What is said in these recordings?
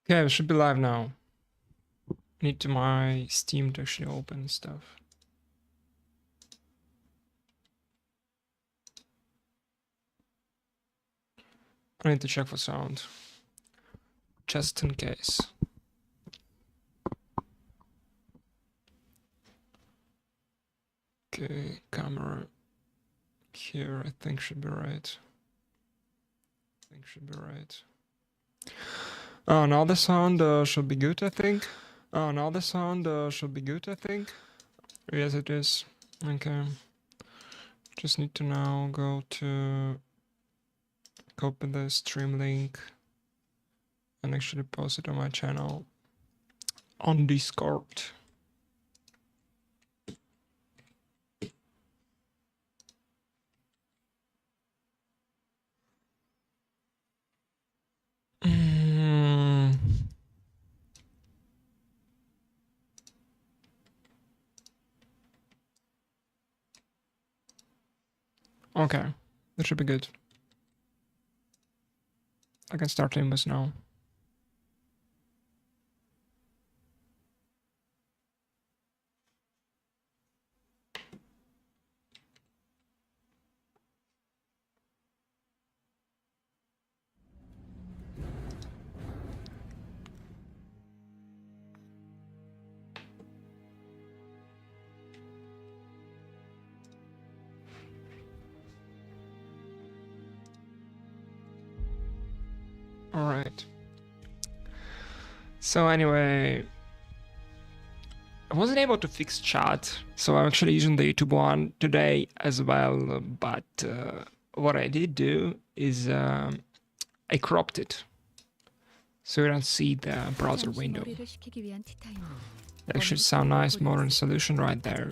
Okay, we should be live now. Need to my Steam to actually open stuff. I need to check for sound. Just in case. Okay, camera here I think should be right. Oh, now the sound should be good, I think. Oh, now the sound should be good, I think. Yes, it is. Okay. Just need to now go to copy the stream link and actually post it on my channel on Discord. Okay, that should be good. I can start Limbus now. All right. So anyway, I wasn't able to fix chat, so I'm actually using the YouTube one today as well. But what I did do is I cropped it, so you don't see the browser window. That should sound nice, modern solution right there.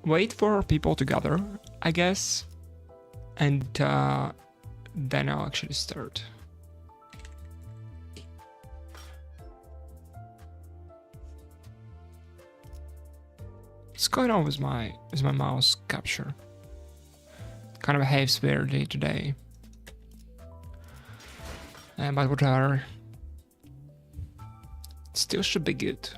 Wait for people to gather, I guess, and then I'll actually start. What's going on with my mouse capture? Kind of behaves weirdly today, but whatever. It still should be good.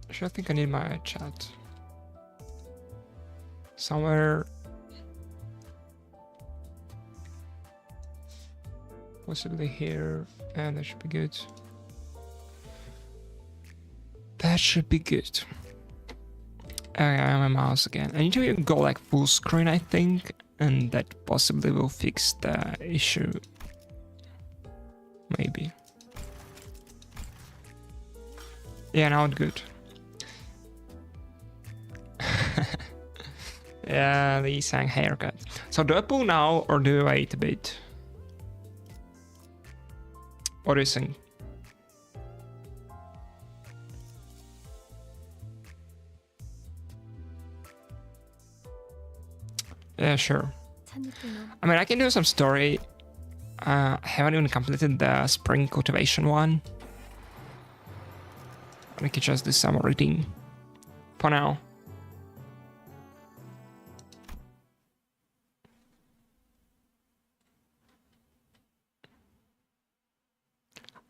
Actually, I think I need my chat somewhere, possibly here, and that should be good. That should be good. I am my mouse again. I need to go like full screen, I think, and that possibly will fix the issue. Maybe. Yeah, now it's good. Yeah, the sang haircut. So do I pull now or do I wait a bit? What do you think? Yeah, sure. I mean, I can do some story. I haven't even completed the spring cultivation one. I can just do some reading for now.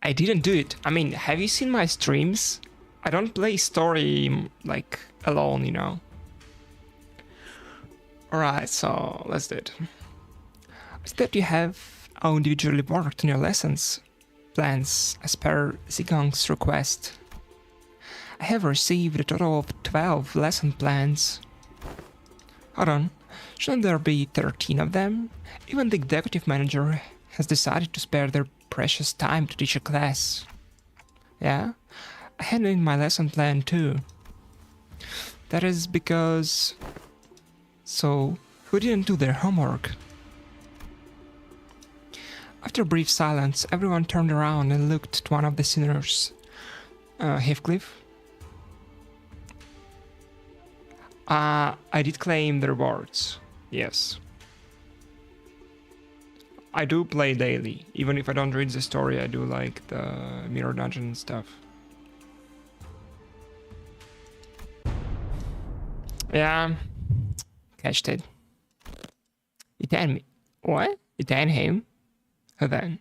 I didn't do it. I mean, have you seen my streams? I don't play story like alone, you know. Alright, so let's do it. Is that you have individually worked on your lessons plans as per Zigong's request. I have received a total of 12 lesson plans. Hold on, shouldn't there be 13 of them? Even the executive manager has decided to spare their precious time to teach a class. Yeah, I handed in my lesson plan too. That is because... So, who didn't do their homework? After a brief silence, everyone turned around and looked at one of the sinners. Heathcliff? I did claim the rewards. Yes. I do play daily. Even if I don't read the story, I do like the Mirror Dungeon stuff. Yeah. Catched it. You tell me. What? You tell him? Who then?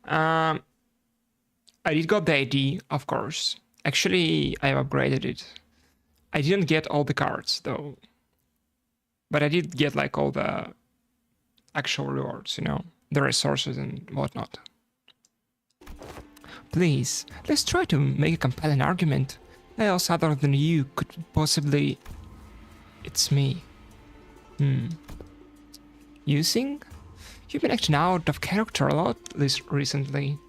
I did got the ID, of course. Actually, I upgraded it. I didn't get all the cards, though. But I did get, like, all the actual rewards, you know? The resources and whatnot. Please, let's try to make a compelling argument. Who else other than you could possibly... It's me. You sing? You've been acting out of character a lot recently.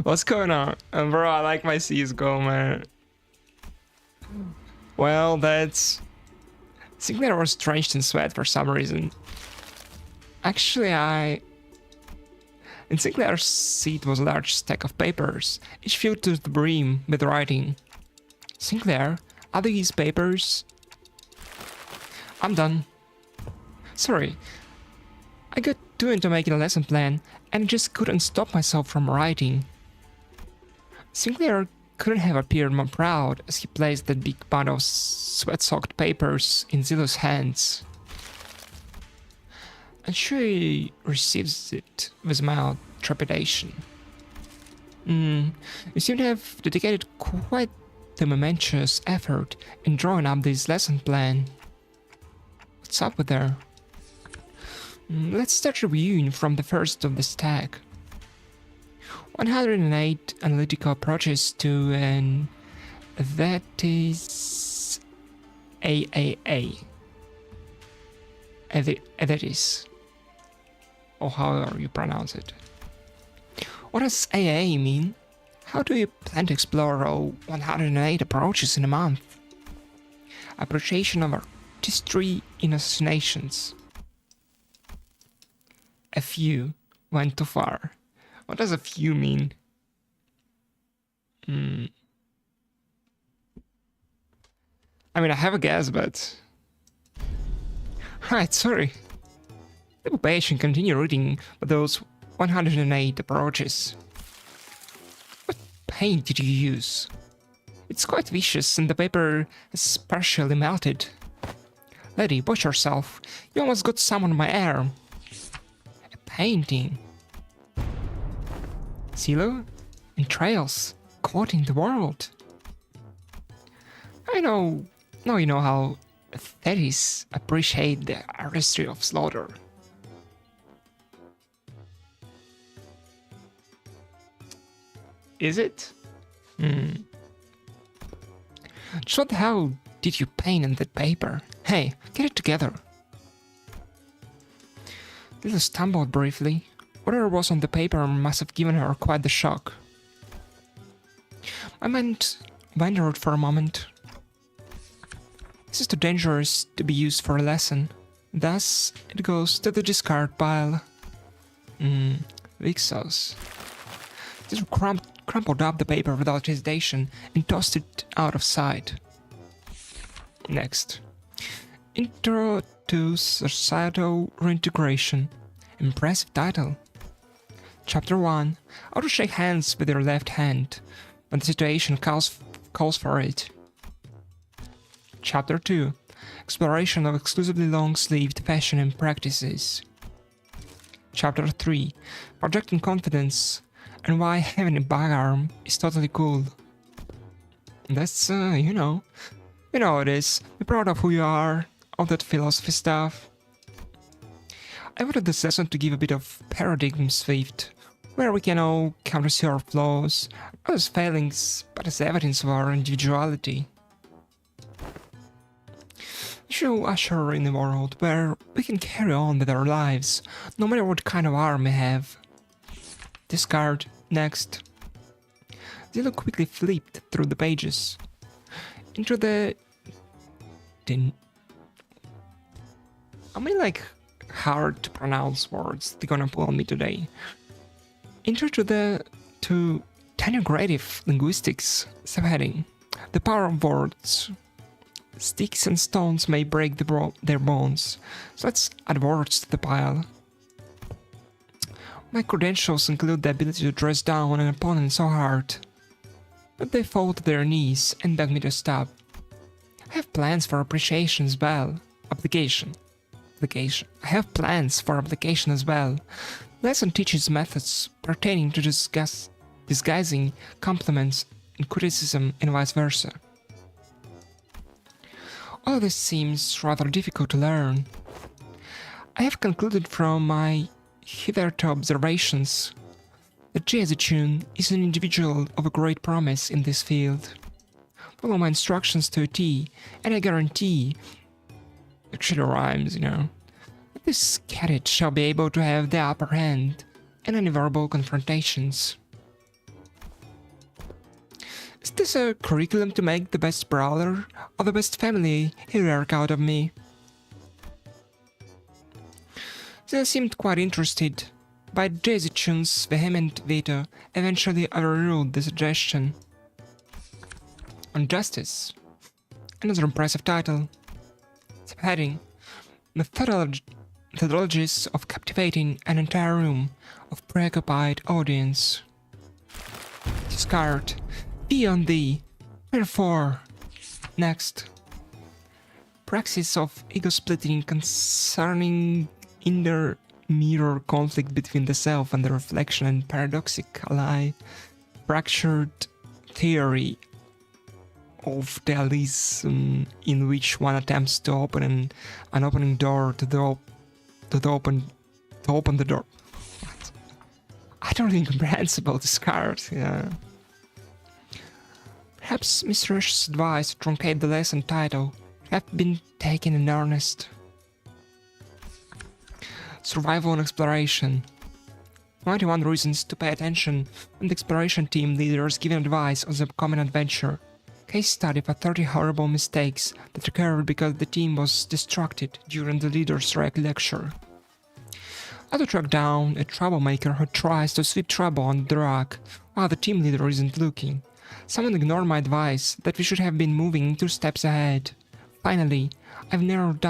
What's going on? Bro, I like my CSGO, man. Well, that's... Sinclair was drenched in sweat for some reason. Actually, in Sinclair's seat was a large stack of papers, each filled to the brim with writing. Sinclair, are these papers? I'm done. Sorry. I got too into making a lesson plan, and I just couldn't stop myself from writing. Sinclair couldn't have appeared more proud as he placed that big bundle of sweat-soaked papers in Zilo's hands. And she receives it with mild trepidation. You seem to have dedicated quite the momentous effort in drawing up this lesson plan. What's up with her? Let's start reviewing from the first of the stack. 108 analytical approaches to an... that is... AAA. That is... or however you pronounce it. What does AA mean? How do you plan to explore all 108 approaches in a month? Appreciation of artistry in assassinations. A few went too far. What does a few mean? I mean, I have a guess, but... Right, sorry. The patient continue reading those 108 approaches. What paint did you use? It's quite vicious and the paper is partially melted. Lady, watch yourself. You almost got some on my arm. A painting. Zilo? Entrails. Courting the world. I know... Now you know how Thetis appreciate the artistry of slaughter. Is it? Just what the hell did you paint in that paper? Hey, get it together. Lila stumbled briefly. Whatever was on the paper must have given her quite the shock. My mind wandered for a moment. This is too dangerous to be used for a lesson. Thus, it goes to the discard pile. Vixos. This crumpled up the paper without hesitation and tossed it out of sight. Next. Intro to Societal Reintegration. Impressive title. Chapter 1. How to shake hands with your left hand when the situation calls for it. Chapter 2. Exploration of exclusively long-sleeved fashion and practices. Chapter 3. Projecting confidence and why having a bug arm is totally cool. That's, you know how it is. Be proud of who you are, all that philosophy stuff. I wanted this lesson to give a bit of paradigm shift, where we can all countersee our flaws, not as failings, but as evidence of our individuality. Show usher in a world where we can carry on with our lives, no matter what kind of arm we have. Discard. Next. Zilo quickly flipped through the pages. Into the How many, like, hard to pronounce words they're gonna pull on me today? Intro to Integrative Linguistics, subheading. The power of words. Sticks and stones may break their bones, so let's add words to the pile. My credentials include the ability to dress down an opponent so hard that they fall to their knees and beg me to stop. I have plans for appreciation as well. Application. I have plans for application as well. Lesson teaches methods pertaining to disguising compliments and criticism and vice versa. All this seems rather difficult to learn. I have concluded from my hitherto observations that Gentoo is an individual of a great promise in this field. Follow my instructions to a T, and I guarantee, actually rhymes, that this cadet shall be able to have the upper hand in any verbal confrontations. Is this a curriculum to make the best brawler or the best family hierarch out of me? They seemed quite interested, but Gentoo's vehement veto eventually overruled the suggestion. On Justice. Another impressive title. Subheading. Methodologies of captivating an entire room of preoccupied audience. Discard. Beyond thee. Wherefore. Next. Praxis of ego-splitting concerning inner mirror conflict between the self and the reflection and paradoxically fractured theory of dualism in which one attempts to open an opening door to open the door. What? I don't incomprehensible discard. Yeah. Perhaps Mr. Rush's advice to truncate the lesson title have been taken in earnest. Survival and exploration. 21 reasons to pay attention when the exploration team leaders giving advice on the upcoming adventure. Case study for 30 horrible mistakes that occurred because the team was distracted during the leader's lecture. How to track down a troublemaker who tries to sweep trouble on the rug while the team leader isn't looking. Someone ignored my advice that we should have been moving 2 steps ahead. Finally, I narrowed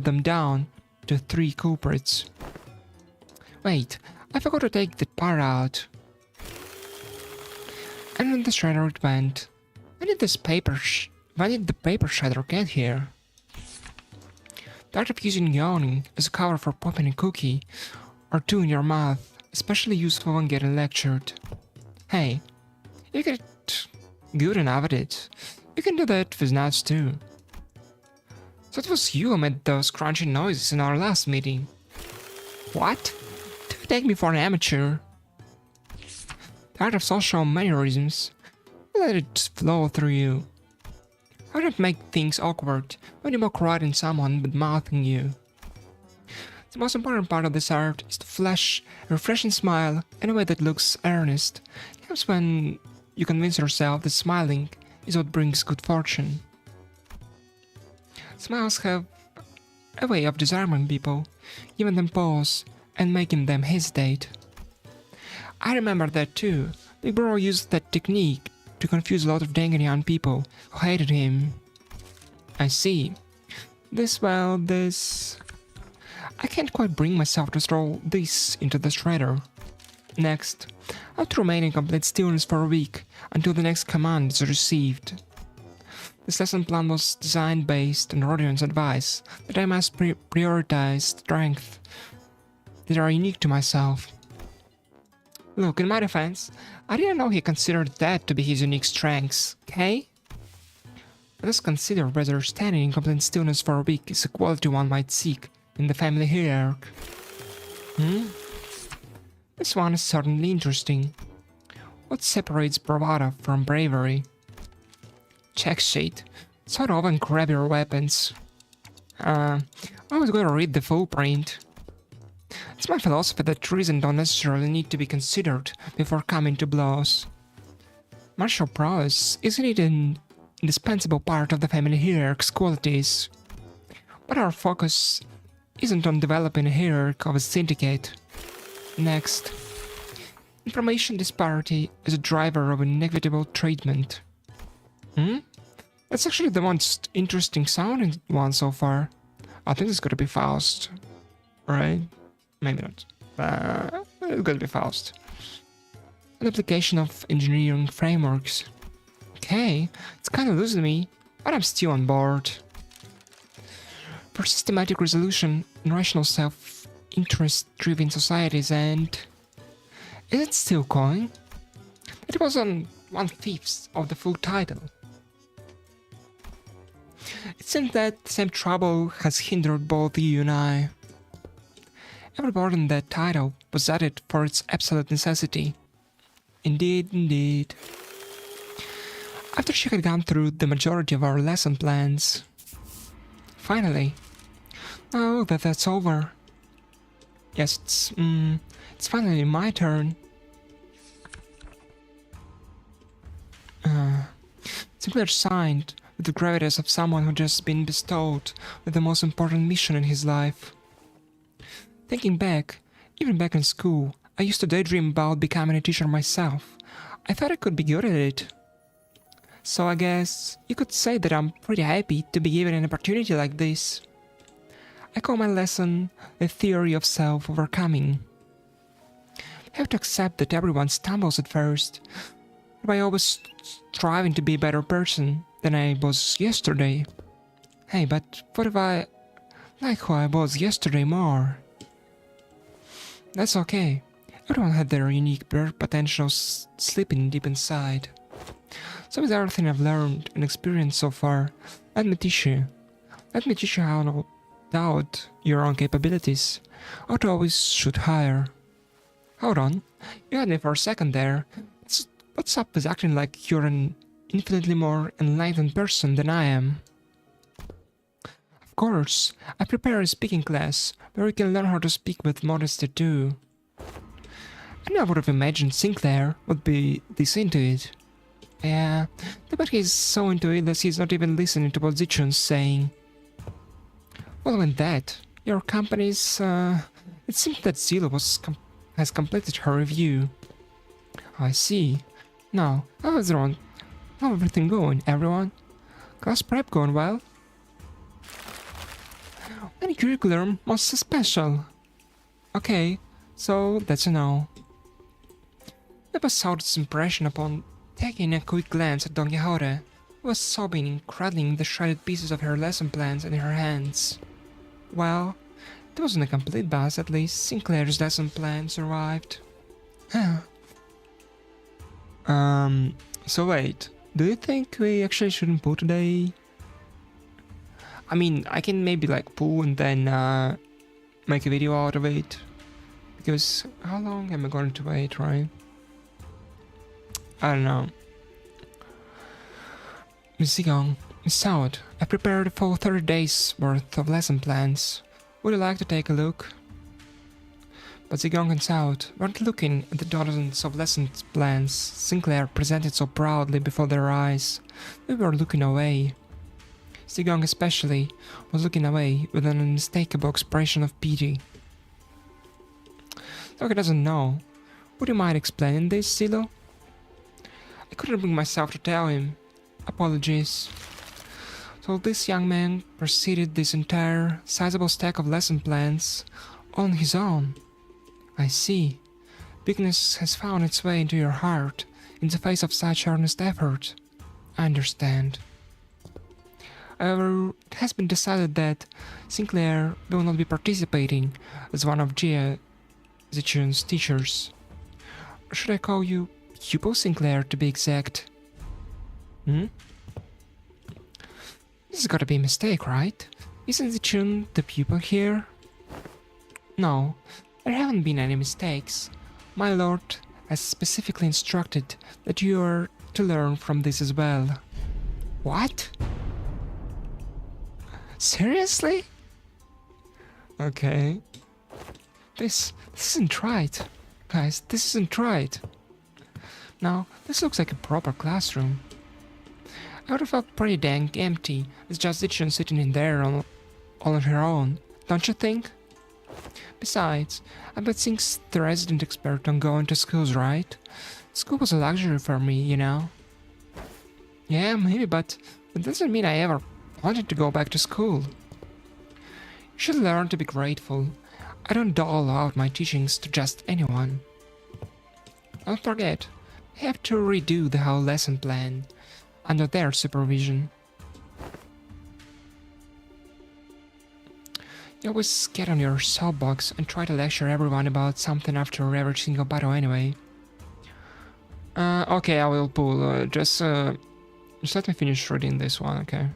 them down to 3 culprits. Wait, I forgot to take the part out. And when the shredder it went. When did the paper shredder get here? Tired of using yawning as a cover for popping a cookie or 2 in your mouth, especially useful when getting lectured. Hey, you get good enough at it. You can do that with nuts too. So it was you who made those crunching noises in our last meeting. What? Do you take me for an amateur? Tired of social mannerisms? Let it flow through you. I don't make things awkward when you mock right in someone but mouthing you. The most important part of this art is to flash a refreshing smile in a way that looks earnest. It helps when you convince yourself that smiling is what brings good fortune. Smiles have a way of disarming people, giving them pause and making them hesitate. I remember that too. Big Bro used that technique to confuse a lot of dang young people who hated him. I see. I can't quite bring myself to throw this into the shredder. Next, I have to remain in complete stillness for a week until the next command is received. This lesson plan was designed based on Rodion's advice that I must prioritize strengths that are unique to myself. Look, in my defense, I didn't know he considered that to be his unique strengths, okay? Let us consider whether standing in complete stillness for a week is a quality one might seek in the family hierarchy. This one is certainly interesting. What separates bravado from bravery? Check sheet. Sort of and grab your weapons. I was going to read the full print. It's my philosophy that reason don't necessarily need to be considered before coming to blows. Martial prowess isn't it indispensable part of the family hierarchy's qualities. But our focus isn't on developing a hierarchy of a syndicate. Next, information disparity is a driver of inevitable treatment. That's actually the most interesting sounding one so far. I think it's gonna be Faust. Right? Maybe not. It's gonna be Faust. An application of engineering frameworks. Okay, it's kinda losing me, but I'm still on board. For systematic resolution in rational self-interest-driven societies, and... Is it still going? It was on 1/5 of the full title. It seems that the same trouble has hindered both you and I. Every word in that title was added for its absolute necessity. Indeed, indeed. After she had gone through the majority of our lesson plans, finally, now that that's over, yes, it's finally my turn. Sinclair signed with the gravitas of someone who just been bestowed with the most important mission in his life. Thinking back, even back in school, I used to daydream about becoming a teacher myself. I thought I could be good at it. So I guess you could say that I'm pretty happy to be given an opportunity like this. I call my lesson the theory of self-overcoming. I have to accept that everyone stumbles at first, by always striving to be a better person than I was yesterday. Hey, but what if I like who I was yesterday more? That's okay. Everyone had their unique potentials sleeping deep inside. So with everything I've learned and experienced so far, let me teach you. Let me teach you how to doubt your own capabilities, how to always shoot higher. Hold on, you had me for a second there. What's up with acting like you're an infinitely more enlightened person than I am? Of course, I prepare a speaking class where you can learn how to speak with modesty too. I never would have imagined Sinclair would be this into it. Yeah, but he's so into it that he's not even listening to what Zichun's saying. Following that, your company's, it seems that Zilo has completed her review. I see. Now, how's everything going, everyone? Class prep going well? Any curriculum most special? Okay, so that's a no. Never saw this impression upon taking a quick glance at Don Quixote, who was sobbing and cradling the shredded pieces of her lesson plans in her hands. Well, it wasn't a complete bust, at least Sinclair's lesson plan survived. So wait, do you think we actually shouldn't pull today? I mean, I can maybe like pull and then make a video out of it. Because how long am I going to wait, right? I don't know. Miss Zigong, Miss Soud, I prepared a full 30 days worth of lesson plans. Would you like to take a look? But Zigong and Soud weren't looking at the dozens of lesson plans Sinclair presented so proudly before their eyes. They were looking away. Zigong especially was looking away with an unmistakable expression of pity. Though he doesn't know, would you mind explaining this, Zilo? I couldn't bring myself to tell him. Apologies. So this young man proceeded this entire sizable stack of lesson plans on his own. I see. Weakness has found its way into your heart in the face of such earnest effort. I understand. However, it has been decided that Sinclair will not be participating as one of Zichun's teachers. Or should I call you Pupil Sinclair to be exact? This has gotta be a mistake, right? Isn't Zichun the pupil here? No, there haven't been any mistakes. My lord has specifically instructed that you are to learn from this as well. What? Seriously? Okay. This isn't right. Guys, this isn't right. Now, this looks like a proper classroom. I would have felt pretty dang empty with just Ditchin sitting in there all on her own, don't you think? Besides, I bet Sink's the resident expert on going to schools, right? School was a luxury for me, you know? Yeah, maybe, but it doesn't mean I ever wanted to go back to school. You should learn to be grateful. I don't dole out my teachings to just anyone. Don't forget, I have to redo the whole lesson plan under their supervision. You always get on your soapbox and try to lecture everyone about something after every single battle anyway. Okay, I will pull. Just let me finish reading this one, okay?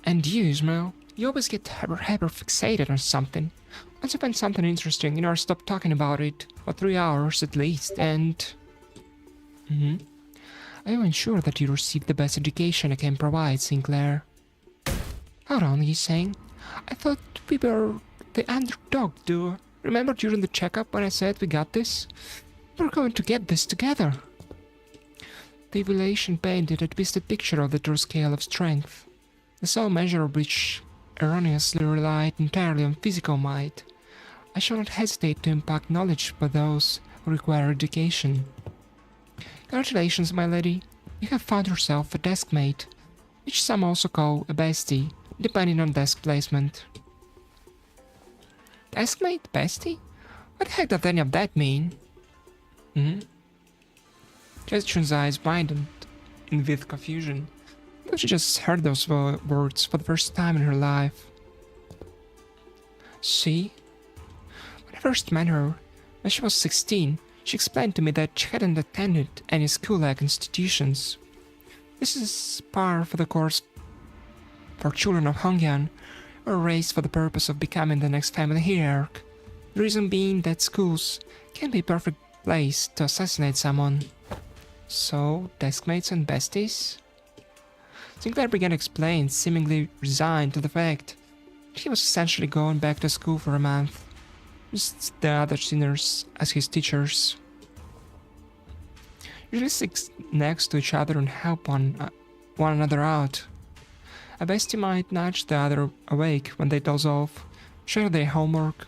And you, Ismail, you always get hyper fixated on something. Once you find something interesting, you never stop talking about it for 3 hours at least, and... I will ensure that you receive the best education I can provide, Sinclair. Hold on, he's saying. I thought we were the underdog duo. Remember during the checkup when I said we got this? We're going to get this together. The evaluation painted a twisted picture of the true scale of strength. The sole measure of which erroneously relied entirely on physical might. I shall not hesitate to impart knowledge by those who require education. Congratulations, my lady. You have found yourself a deskmate, which some also call a bestie, depending on desk placement. Deskmate? Bestie? What the heck does any of that mean? Justin's eyes widened in with confusion. But she just heard those words for the first time in her life. See? When I first met her, when she was 16, she explained to me that she hadn't attended any school-like institutions. This is par for the course for children of Hongyan, who are raised for the purpose of becoming the next family hierarch. The reason being that schools can be a perfect place to assassinate someone. So, deskmates and besties? Sinclair began to explain, seemingly resigned to the fact that he was essentially going back to school for a month. Just the other sinners as his teachers. Usually sit next to each other and help one another out. A bestie might nudge the other awake when they doze off, share their homework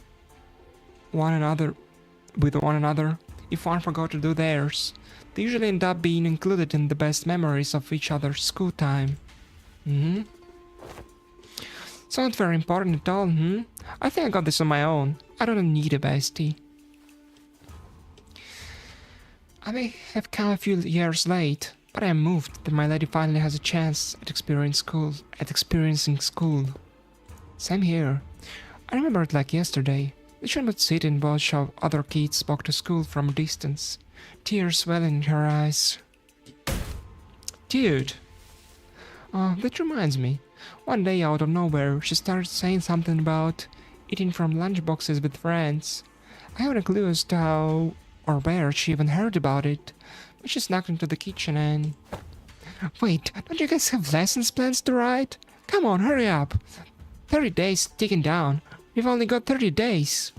with one another. If one forgot to do theirs, they usually end up being included in the best memories of each other's school time. It's not very important at all, I think I got this on my own. I don't need a bestie. I may have come a few years late, but I am moved that my lady finally has a chance at experiencing school. Same here. I remember it like yesterday. The child would sit and watch how other kids walk to school from a distance, tears welling in her eyes. Dude! Oh, that reminds me. One day out of nowhere, she started saying something about eating from lunchboxes with friends. I haven't a clue as to how or where she even heard about it, but she snuck into the kitchen and... Wait, don't you guys have lessons plans to write? Come on, hurry up! 30 days ticking down. We've only got 30 days.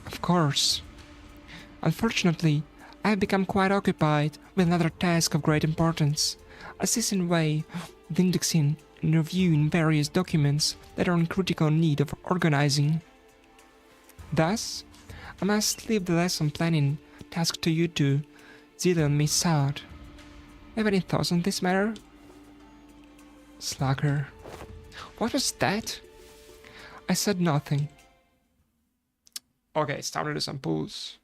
Of course. Unfortunately, I have become quite occupied with another task of great importance. Assisting Wei with indexing and reviewing various documents that are in critical need of organizing. Thus, I must leave the lesson planning task to you two, Zillion and Miss Saad. Have any thoughts on this matter? Slacker. What was that? I said nothing. Okay, it's time to do some pulls.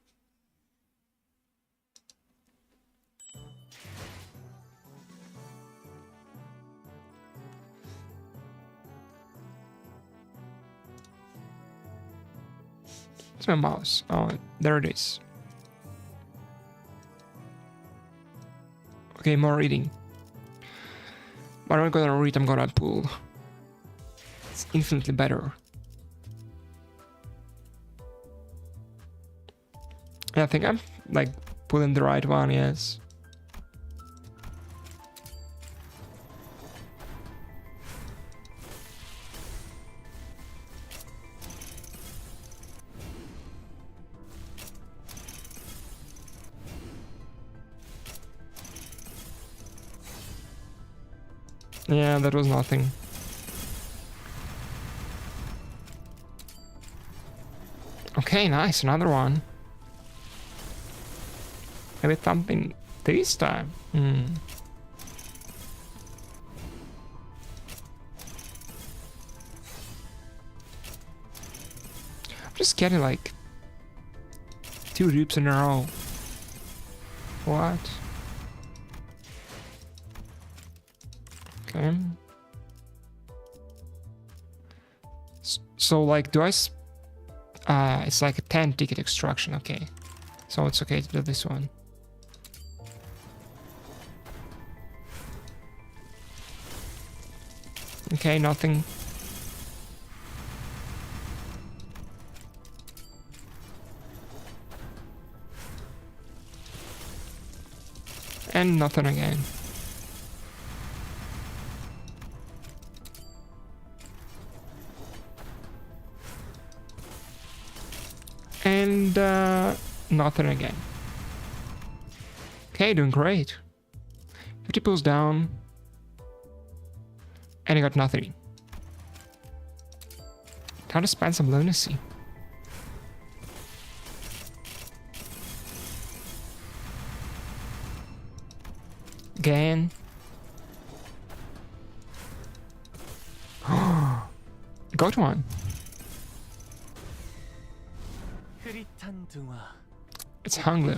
It's my mouse. Oh, there it is. Okay, more reading. But I'm not gonna read, I'm gonna pull. It's infinitely better. I think I'm like pulling the right one, yes. Yeah, that was nothing. Okay, nice, another one. Maybe something this time. I'm just getting like 2 dupes in a row. What? Okay. So like, do I? It's like a 10 ticket extraction. Okay, so it's okay to do this one. Okay, nothing. And nothing again. And nothing again. Okay, doing great. 50 pulls down. And he got nothing. Time to spend some lunacy. Again. Got one. It's hungry.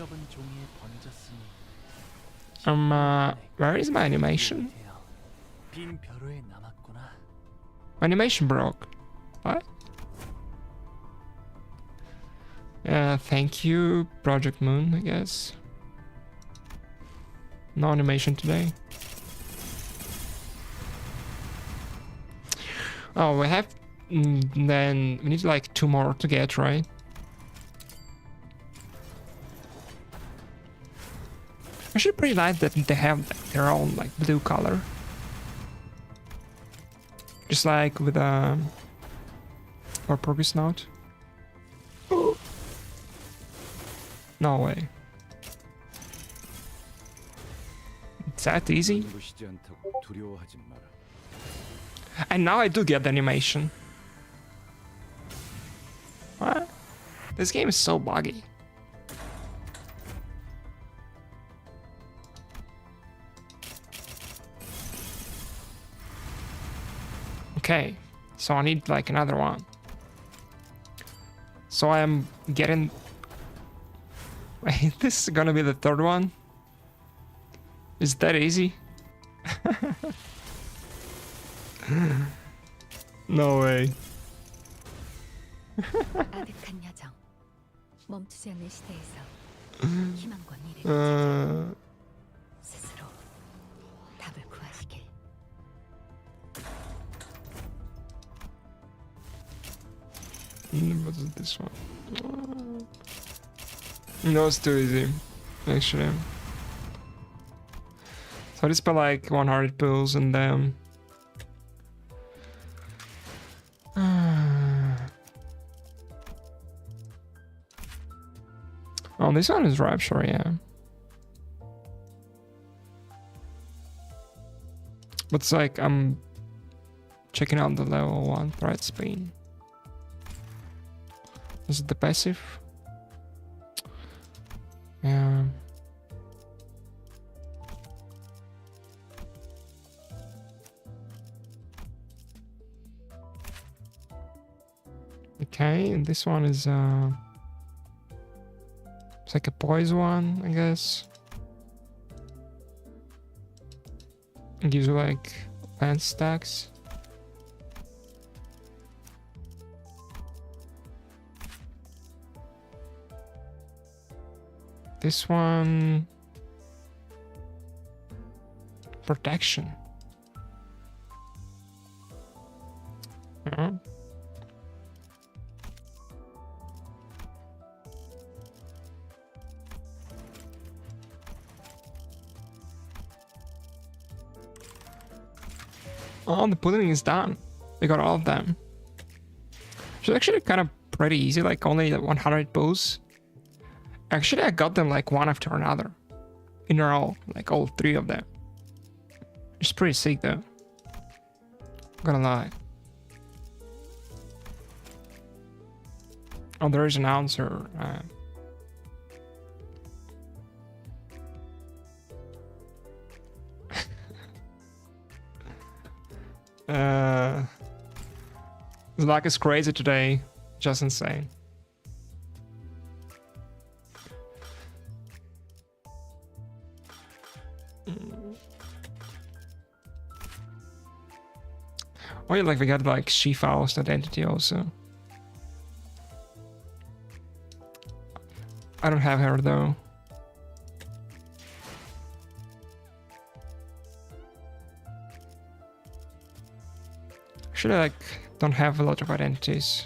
Where is my animation? My animation broke. What? Thank you, Project Moon, I guess. No animation today. Oh, we have... then we need like 2 more to get, right? Actually pretty nice that they have their own like blue color. Just like with or progress note. No way. It's that easy. And now I do get the animation. What? This game is so buggy. Okay, so I need like another one. So I am getting... Wait, this is gonna be the 3rd one? Is that easy? No way. What is this one? No, it's too easy, actually. So I just spent like 100 pills and then... Oh, this one is Rapture, yeah. But it's like I'm checking out the level 1 threat speed. Is it the passive? Yeah. Okay, and this one is it's like a poise one, I guess. It gives you like pants stacks. This one... protection. Yeah. Oh, the pudding is done. We got all of them. It's actually kind of pretty easy, like only 100 pulls. Actually, I got them like one after another. In a row, like all 3 of them. It's pretty sick though. Gonna lie. Oh, there is an answer. The luck is crazy today. Just insane. Oh yeah, like we got like she-files identity also. I don't have her though. Actually, like, don't have a lot of identities.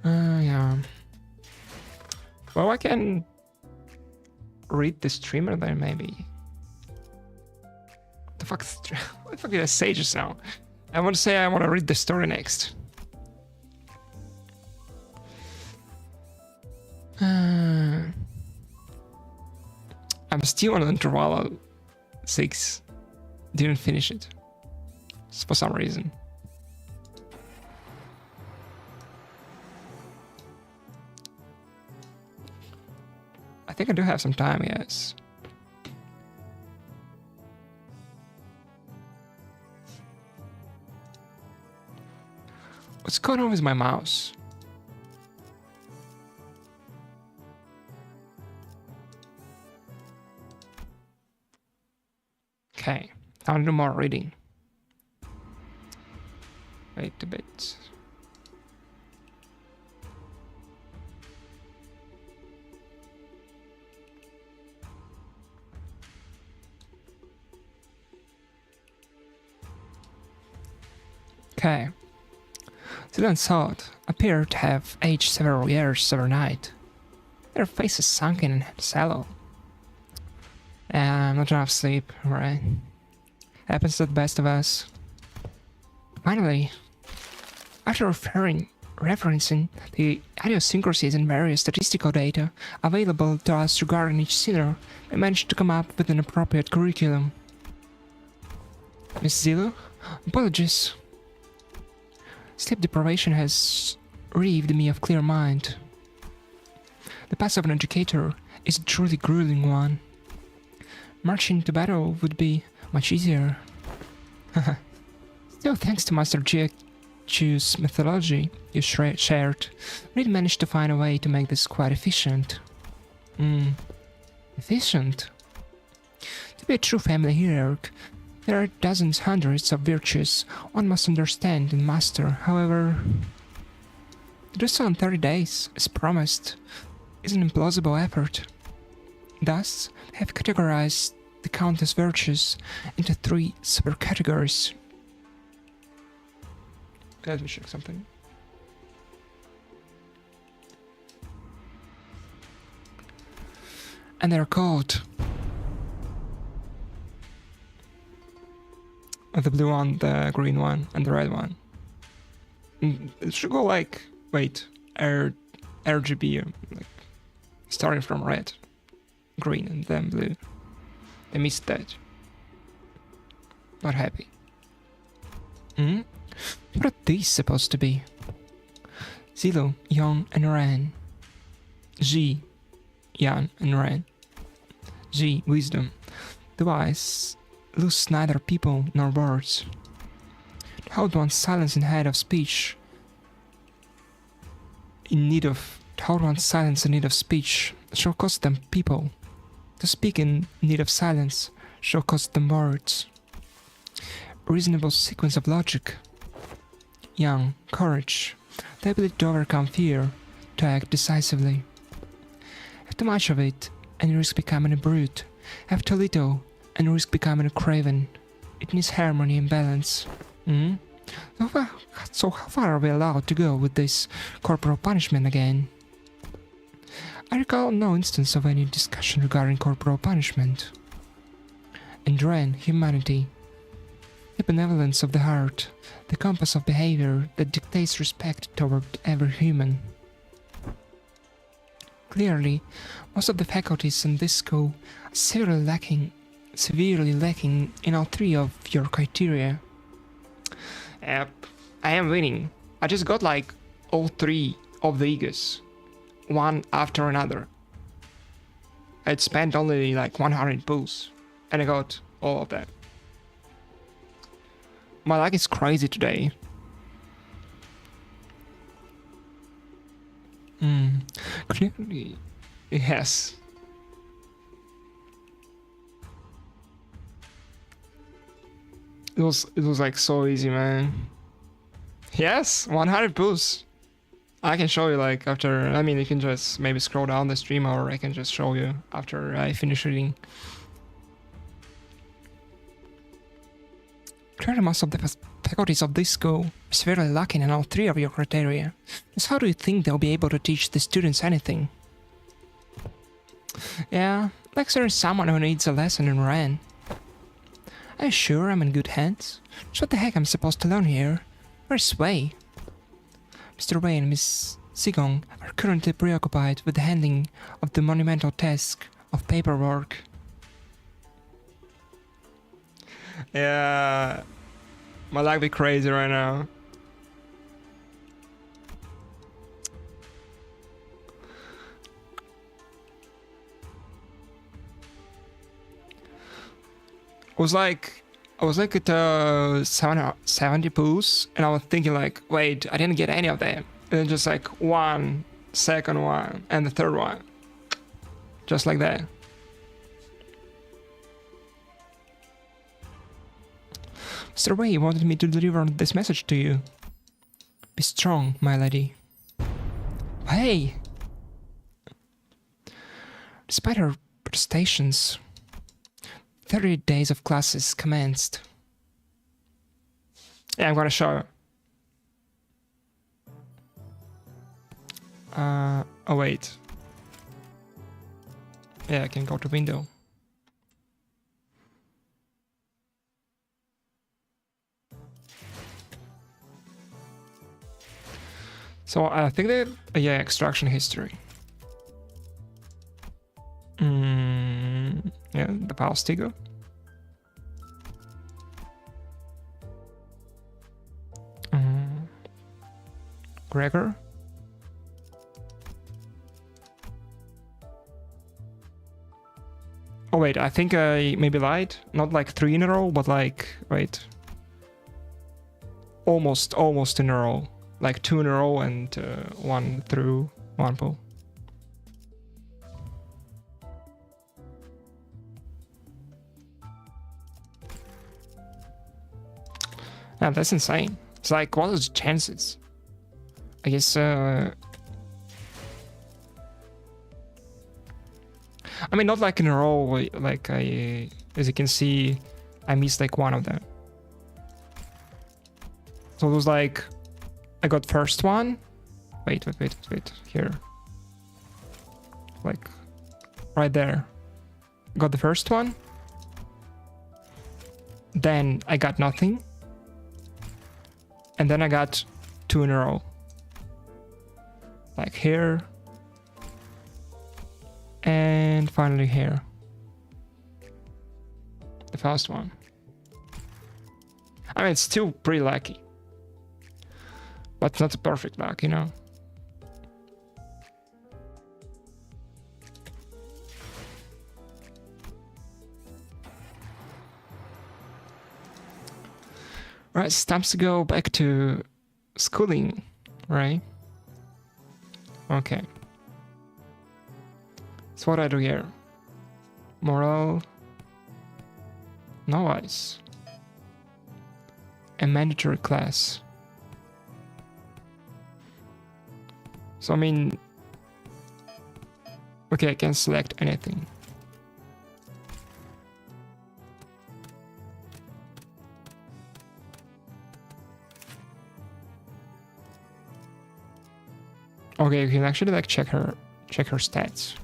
Yeah. Well, I can read the streamer then, maybe. What the fuck? What the fuck did I say just now? I want to say I want to read the story next. I'm still on Interval 6. Didn't finish it. Just for some reason. I think I do have some time, yes. What's going on with my mouse? Okay, time to do more reading. Wait a bit. Okay. Zillion's thought appear to have aged several years overnight. Their faces sunken and sallow. Not enough sleep, right? Happens to the best of us. Finally, after referencing the idiosyncrasies and various statistical data available to us regarding each sinner, we managed to come up with an appropriate curriculum. Miss Zillow, apologies. Sleep deprivation has relieved me of clear mind. The path of an educator is a truly grueling one. Marching to battle would be much easier. Still, thanks to Master Gentoo's methodology you shared, we did manage to find a way to make this quite efficient. Efficient? To be a true family hierarch, there are dozens, hundreds of virtues one must understand and master. However, to do so in 30 days, as promised, is an implausible effort. Thus, I have categorized the countless virtues into 3 supercategories. Let me check something. And they're called the blue one, the green one, and the red one. It should go like, wait, RGB, like starting from red, green, and then blue. I missed that. Not happy. What are these supposed to be? Zillow, Yang, and Ran. Ji, Yan, and Ran. Ji, wisdom. The wise lose neither people nor words. To hold one's silence in need of speech. To hold one's silence in need of speech shall cost them people. To speak in need of silence shall cost them words. A reasonable sequence of logic. Young, courage, the ability to overcome fear, to act decisively. Have too much of it, and you risk becoming a brute. Have too little, and you risk becoming a craven. It needs harmony and balance. So how far are we allowed to go with this corporal punishment again? I recall no instance of any discussion regarding corporal punishment. And Ren, humanity. The benevolence of the heart, the compass of behavior that dictates respect toward every human. Clearly, most of the faculties in this school are severely lacking severely lacking in all 3 of your criteria. Yep, I am winning. I just got like all 3 of the egos, one after another. I'd spent only like 100 pulls, and I got all of them. My luck is crazy today. Clearly, yes. It was like so easy, man. Yes, 100 pulls. I can show you like after. I mean, you can just maybe scroll down the stream, or I can just show you after I finish reading. Clearly, most of the faculties of this school are severely lacking in all 3 of your criteria. So how do you think they'll be able to teach the students anything? Yeah, like there is someone who needs a lesson in Ren. Are you sure I'm in good hands? So what the heck I'm supposed to learn here? Where's Wei? Mr. Wei and Miss Sigong are currently preoccupied with the handling of the monumental task of paperwork. Yeah, my luck be crazy right now. I was like at 70 pulls, and I was thinking like, wait, I didn't get any of them. And then just like one, second one, and the third one. Just like that. Mr. Wei wanted me to deliver this message to you. Be strong, my lady. Hey! Despite her protestations, 30 days of classes commenced. Yeah, I'm gonna show. Oh wait. Yeah, I can go to window. So I think that, yeah, extraction history. Yeah, the Paustigo. Gregor. Oh wait, I think I maybe lied. Not like 3 in a row, but like, wait. Almost in a row. Like 2 in a row and 1 through 1 pull. Yeah, that's insane. It's like, what are the chances? I guess, I mean, not like in a row, like as you can see, I missed like 1 of them. So it was like, I got first one. Wait, here. Like, right there. Got the first one. Then I got nothing. And then I got 2 in a row. Like here. And finally here. The first one. I mean, it's still pretty lucky. But not a perfect luck, you know? Right, it's time to go back to schooling, right? Okay. So what do I do here? Morale. Noise. A mandatory class. So I mean, okay, I can select anything. Okay, you can actually like check her stats.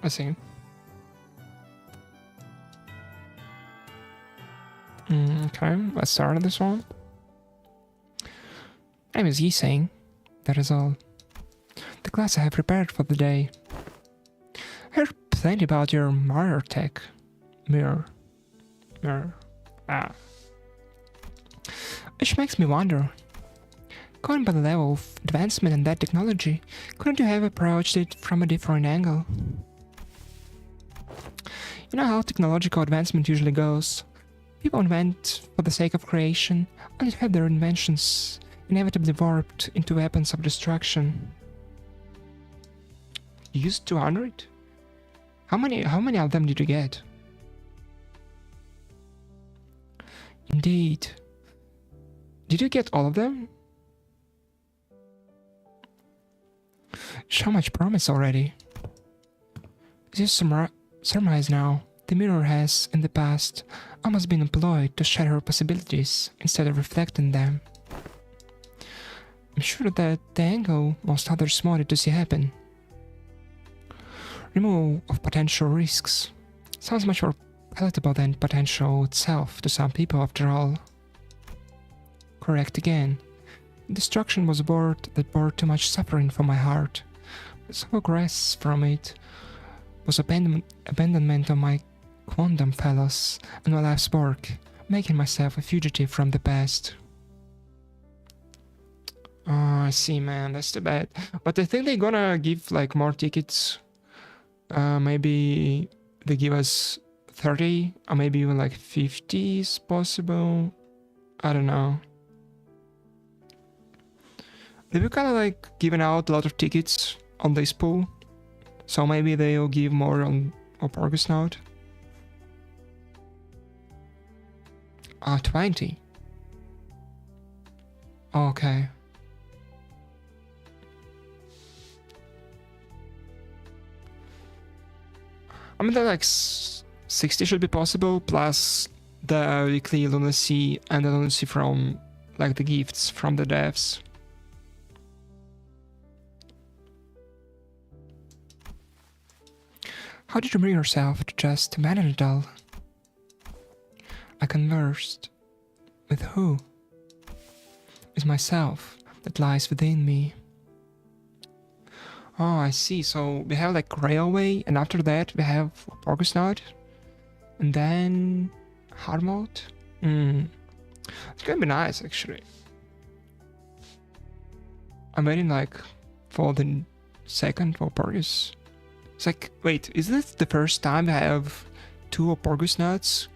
I see. Okay, let's start this one. My name is Yi saying. That is all. the class I have prepared for the day. I heard plenty about your mirror tech. Mirror. Which makes me wonder, going by the level of advancement in that technology, couldn't you have approached it from a different angle? You know how technological advancement usually goes. People invent for the sake of creation, only to have their inventions inevitably warped into weapons of destruction. You used 200? How many of them did you get? Indeed. Did you get all of them? So much promise already. As you surmise now, the mirror has, in the past, almost been employed to shatter possibilities instead of reflecting them. I'm sure that the angle most others wanted to see happen. Removal of potential risks sounds much more palatable than potential itself to some people after all. Correct again. Destruction was a word that bore too much suffering for my heart. So progress from it was abandonment of my quondam fellows and my life's work, making myself a fugitive from the past. Oh, I see, man. That's too bad. But I think they're gonna give like more tickets. Maybe they give us 30 or maybe even like 50 is possible. I don't know. They were kind of like giving out a lot of tickets on this pool, so maybe they'll give more on Oporgus Node. 20. Okay. I mean, that like 60 should be possible, plus the weekly lunacy and the lunacy from like the gifts from the devs. How did you bring yourself to just abandon it all? I conversed. With who? With myself that lies within me. Oh, I see. So we have like railway, and after that we have Oporgus Node, and then hard mode. It's gonna be nice, actually. I'm waiting like for the second Oporgus. It's like, wait, is this the first time I have 2 Oporgus Nodes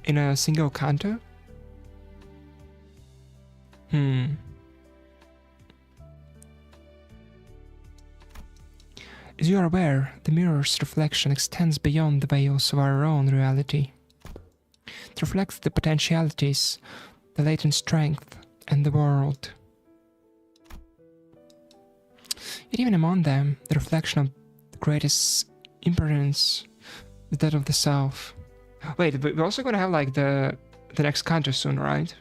in a single canto? As you are aware, the mirror's reflection extends beyond the veils of our own reality. It reflects the potentialities, the latent strength, and the world. Yet even among them, the reflection of the greatest impermanence is that of the self. Wait, but we're also gonna have like the next canto soon, right?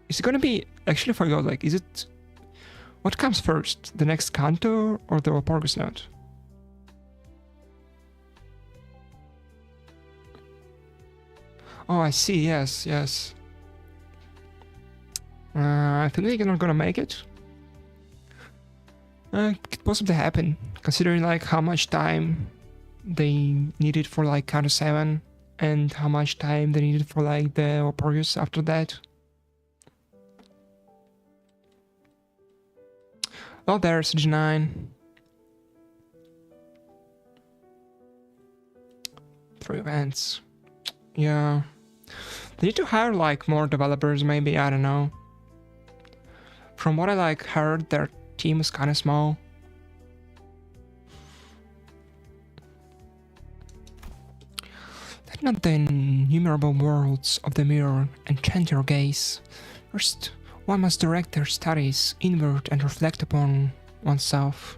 Is it gonna be, actually I forgot, like, is it, what comes first, the next canto or the Oporgus Node? Oh, I see, yes. I think they're not gonna make it. Could possibly happen, considering like how much time they needed for like Canto 7 and how much time they needed for like the Oporgus after that. Oh, there's G9. 3 events. Yeah. They need to hire like more developers, maybe, I don't know. From what I like heard, their team is kind of small. Let not the innumerable worlds of the mirror enchant your gaze. First, one must direct their studies inward and reflect upon oneself.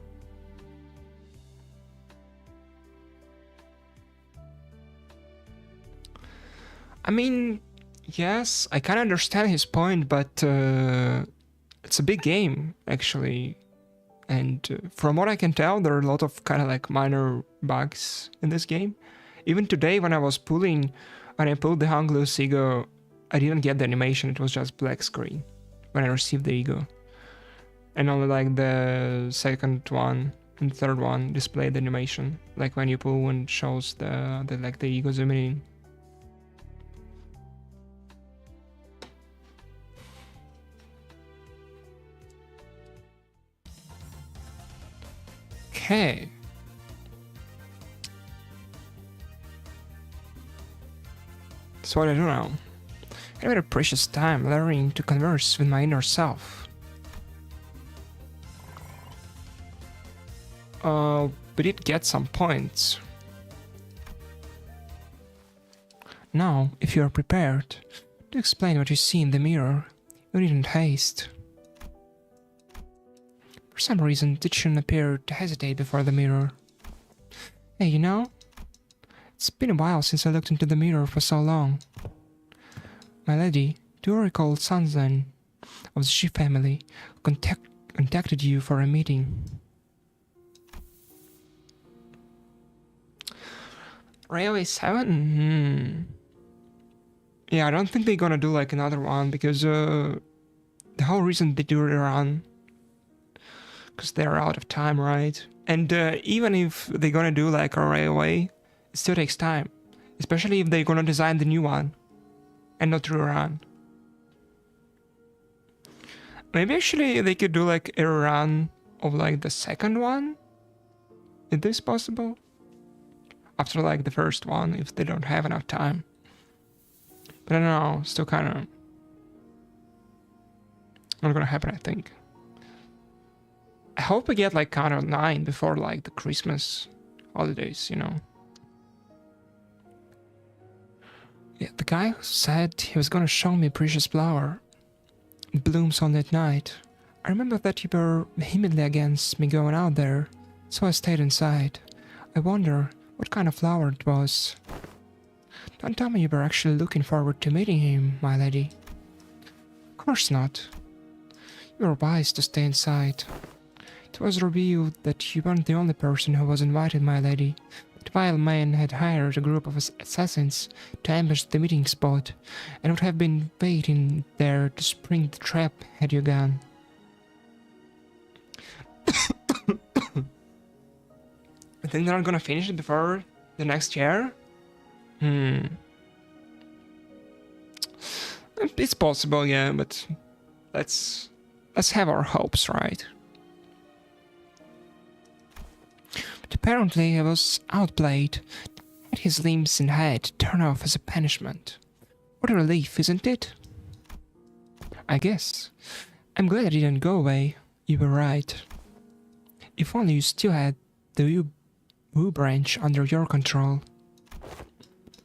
I mean, yes, I can understand his point, but it's a big game, actually. And from what I can tell, there are a lot of kind of like minor bugs in this game. Even today, when I pulled the Hung Loose Ego, I didn't get the animation, it was just black screen when I received the Ego. And only like the second one and the third one display the animation, like when you pull and shows the like the ego zooming in. Okay. So what I do now? I had a precious time learning to converse with my inner self. We did get some points. Now, if you are prepared to explain what you see in the mirror, you needn't haste. For some reason, Titian appeared to hesitate before the mirror. Hey, you know, it's been a while since I looked into the mirror for so long. My lady, do you recall Sanzan of the Shi family who contacted you for a meeting? Railway 7? Yeah, I don't think they're gonna do like another one because the whole reason they do the run, because they're out of time, right? And even if they're gonna do like a railway, it still takes time, especially if they're gonna design the new one and not rerun. Maybe actually they could do like a run of like the second one. Is this possible? After like the first one, if they don't have enough time. But I don't know, still kind of not gonna happen, I think. I hope we get like kind of 9 before like the Christmas holidays, you know. Yeah, the guy who said he was gonna show me a precious flower. It blooms on that night. I remember that you were vehemently against me going out there, so I stayed inside. I wonder what kind of flower it was. Don't tell me you were actually looking forward to meeting him, my lady. Of course not. You were wise to stay inside. It was revealed that you weren't the only person who was invited, my lady. The vile man had hired a group of assassins to ambush the meeting spot, and would have been waiting there to spring the trap had you gone. I think they're not gonna finish it before the next year? It's possible, yeah, but let's have our hopes, right? But apparently I was outplayed. Had his limbs and head torn off as a punishment. What a relief, isn't it? I guess. I'm glad I didn't go away. You were right. If only you still had the Wu branch under your control.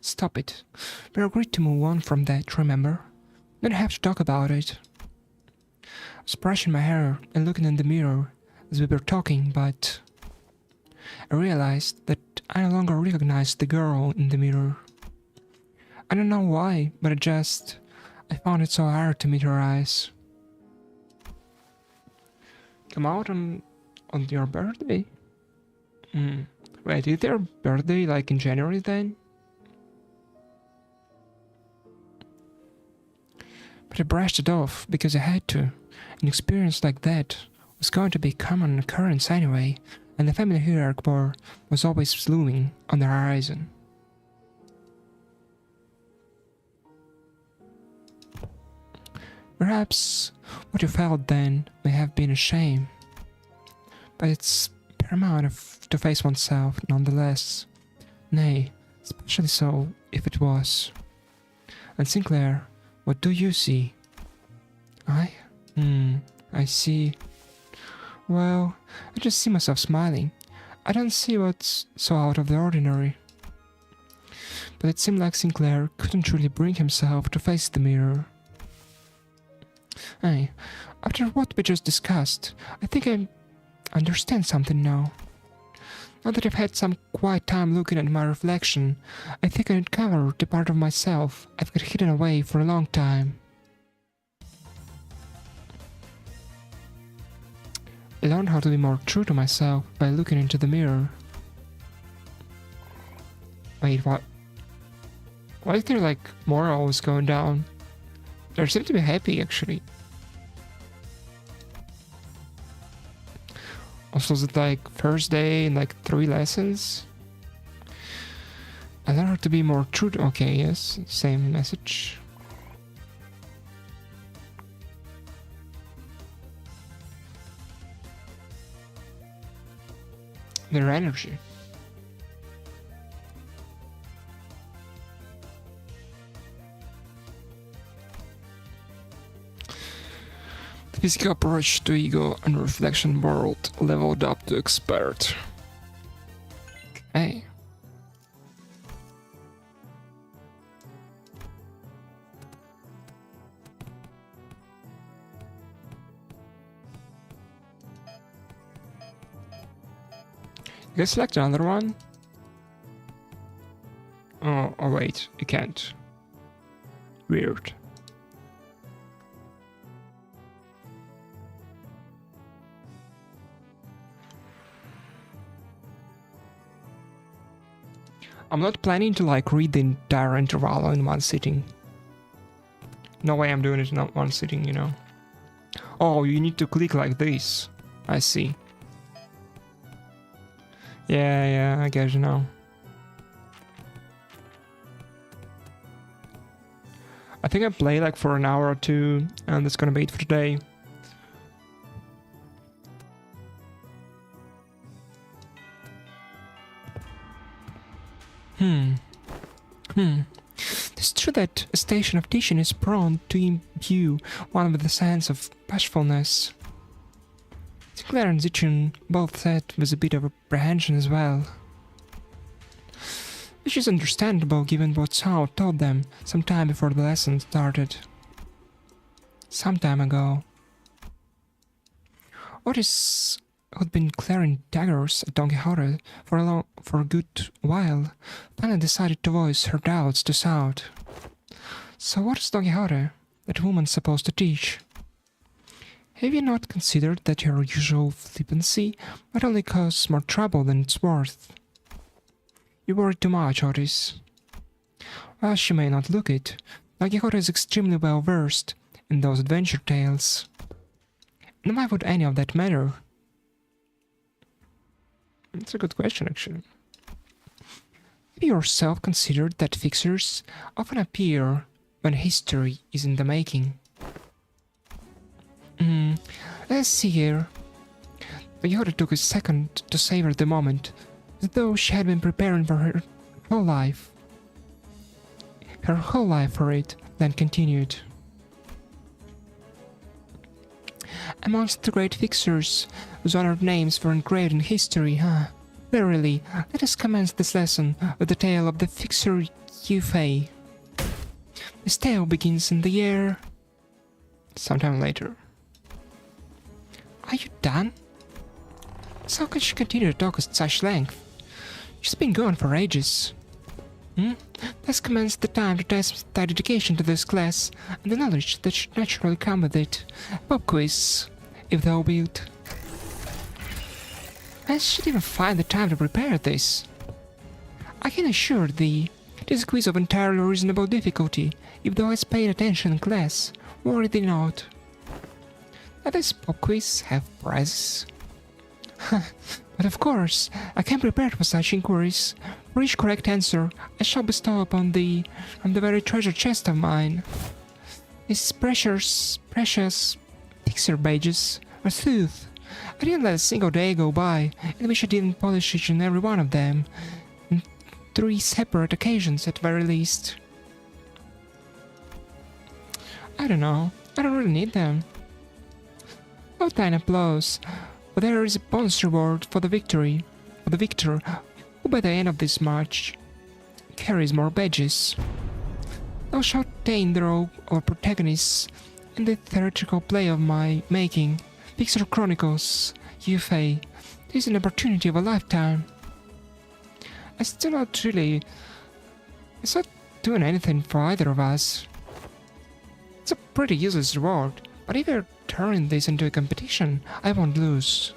Stop it. We agreed to move on from that, remember? Don't have to talk about it. I was brushing my hair and looking in the mirror as we were talking, but I realized that I no longer recognized the girl in the mirror. I don't know why, but I found it so hard to meet her eyes. Come out on your birthday? Wait, is their birthday like in January then? But I brushed it off because I had to. An experience like that was going to be a common occurrence anyway, and the family hierarchy war was always looming on the horizon. Perhaps what you felt then may have been a shame, but it's paramount to face oneself nonetheless. Nay, especially so if it was. And Sinclair, what do you see? I see. Well, I just see myself smiling. I don't see what's so out of the ordinary. But it seemed like Sinclair couldn't really bring himself to face the mirror. Hey, after what we just discussed, I think I understand something now. Now that I've had some quiet time looking at my reflection, I think I uncovered the part of myself I've got hidden away for a long time. I learned how to be more true to myself by looking into the mirror. Wait, what? Why is there like morals going down? They seem to be happy actually. Also, is it like first day and like 3 lessons? I learned to be more true. Okay, yes, same message. Their energy. The physical approach to ego and reflection world leveled up to expert. Okay. You can select another one? Oh, wait, you can't. Weird. I'm not planning to like read the entire interval in one sitting. No way I'm doing it in one sitting, you know. Oh, you need to click like this. I see. Yeah, I get you now. I think I play like for an hour or two, and that's gonna be it for today. It's true that a station of teaching is prone to imbue one with a sense of bashfulness. Sinclair and Zichun both said with a bit of apprehension as well. Which is understandable given what Sao told them some time before the lesson started. Some time ago. Otis, who'd been clearing daggers at Don Quixote for a good while, finally decided to voice her doubts to Sao. So what is Don Quixote, that woman supposed to teach? Have you not considered that your usual flippancy might only cause more trouble than it's worth? You worry too much, Otis. While she may not look it, Don Quixote is extremely well versed in those adventure tales. And why would any of that matter? It's a good question, actually. Have you yourself considered that fixers often appear when history is in the making? Let's see here. Don Quixote took a second to savor the moment, as though she had been preparing for her whole life. Her whole life for it, then continued. Amongst the great fixers, whose honored names were engraved in history, verily, let us commence this lesson with the tale of the fixer Yu Fei. This tale begins in the year... sometime later. Are you done? So how can she continue to talk at such length? She's been gone for ages. Let's commence the time to test thy dedication to this class, and the knowledge that should naturally come with it. Pop quiz, if thou wilt. I should even find the time to prepare this. I can assure thee, it is a quiz of entirely reasonable difficulty, if thou hast paid attention in class. Worry thee not. Let this pop quiz have prizes. But of course, I came prepared for such inquiries. For each correct answer, I shall bestow upon thee from the very treasure chest of mine. These precious fixer badges are sooth. I didn't let a single day go by in which I didn't polish each and every one of them, on 3 separate occasions at very least. I don't know, I don't really need them. No tiny applause, but there is a bonus reward for the victor, who by the end of this march carries more badges. Thou shalt attain the role of a protagonist in the theatrical play of my making, Fixer Chronicles, Yu Fei. This is an opportunity of a lifetime. It's not doing anything for either of us. It's a pretty useless reward, but if you're turning this into a competition, I won't lose.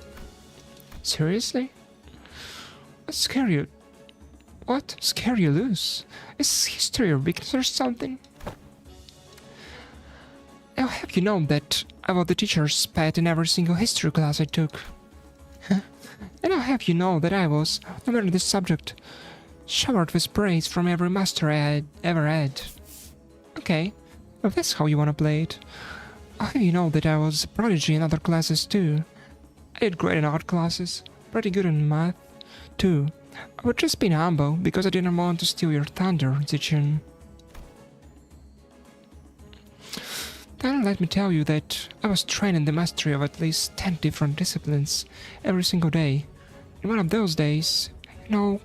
Seriously? What scare you? What scare you lose? Is history your weakness or something? I'll have you know that I was the teacher's pet in every single history class I took. And I'll have you know that I was, no matter the subject, showered with praise from every master I had ever had. Okay, if that's how you wanna play it, I'll have you know that I was a prodigy in other classes too. I did great in art classes, pretty good in math too. I was just being humble because I didn't want to steal your thunder, Zichun. Then let me tell you that I was trained in the mastery of at least 10 different disciplines every single day. In one of those days, you know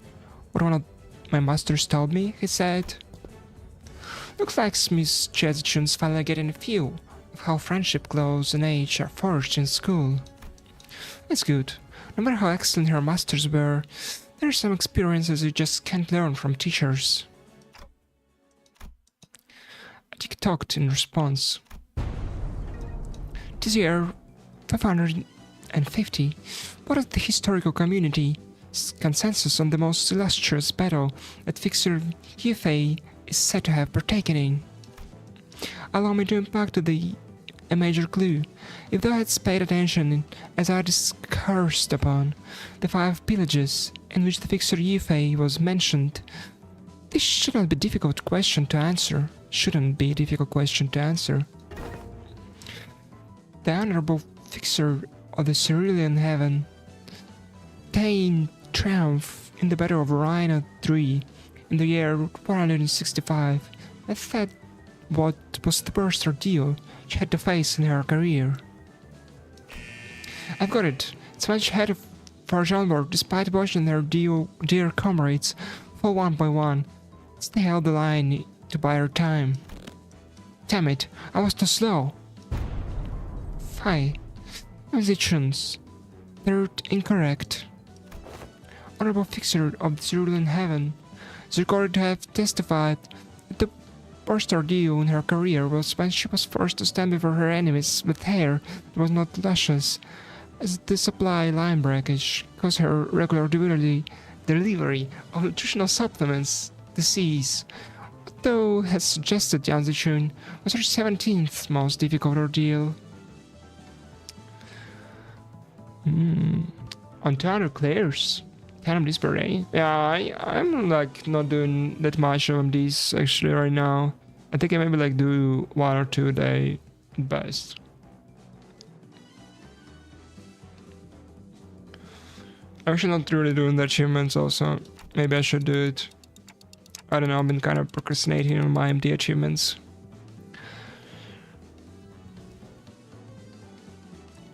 what one of my masters told me? He said, "Looks like Miss Chezichun's finally getting a feel of how friendship, clothes, and age are forged in school. That's good. No matter how excellent her masters were, there are some experiences you just can't learn from teachers." Dick talked in response. This year 550, what is the historical community's consensus on the most illustrious battle that Fixer Yufei is said to have partaken in? Allow me to impact a major clue. If thou hadst paid attention as I discoursed upon the 5 pillages in which the Fixer Yufei was mentioned, this shouldn't be a difficult question to answer. The honorable Fixer of the Cerulean Heaven attained triumph in the Battle of Rhino 3 in the year 465. That what was the worst ordeal she had to face in her career. I've got it. It's when she had to forge onward despite watching her dear comrades fall one by one. They held the line to buy her time. Damn it, I was too slow. Fie. Musicians. They're incorrect. Honorable Fixer of the Cerulean Heaven is recorded to have testified that the worst ordeal in her career was when she was forced to stand before her enemies with hair that was not luscious, as the supply line breakage caused her regular delivery of nutritional supplements disease. Though has suggested Yang Zichun was her 17th most difficult ordeal. On 200 clears. 10 MDs per day. Yeah, I'm like not doing that much of MDs actually right now. I think I maybe like do 1 or 2 a day at best. I'm actually not really doing the achievements also. Maybe I should do it. I don't know, I've been kind of procrastinating on my MD achievements.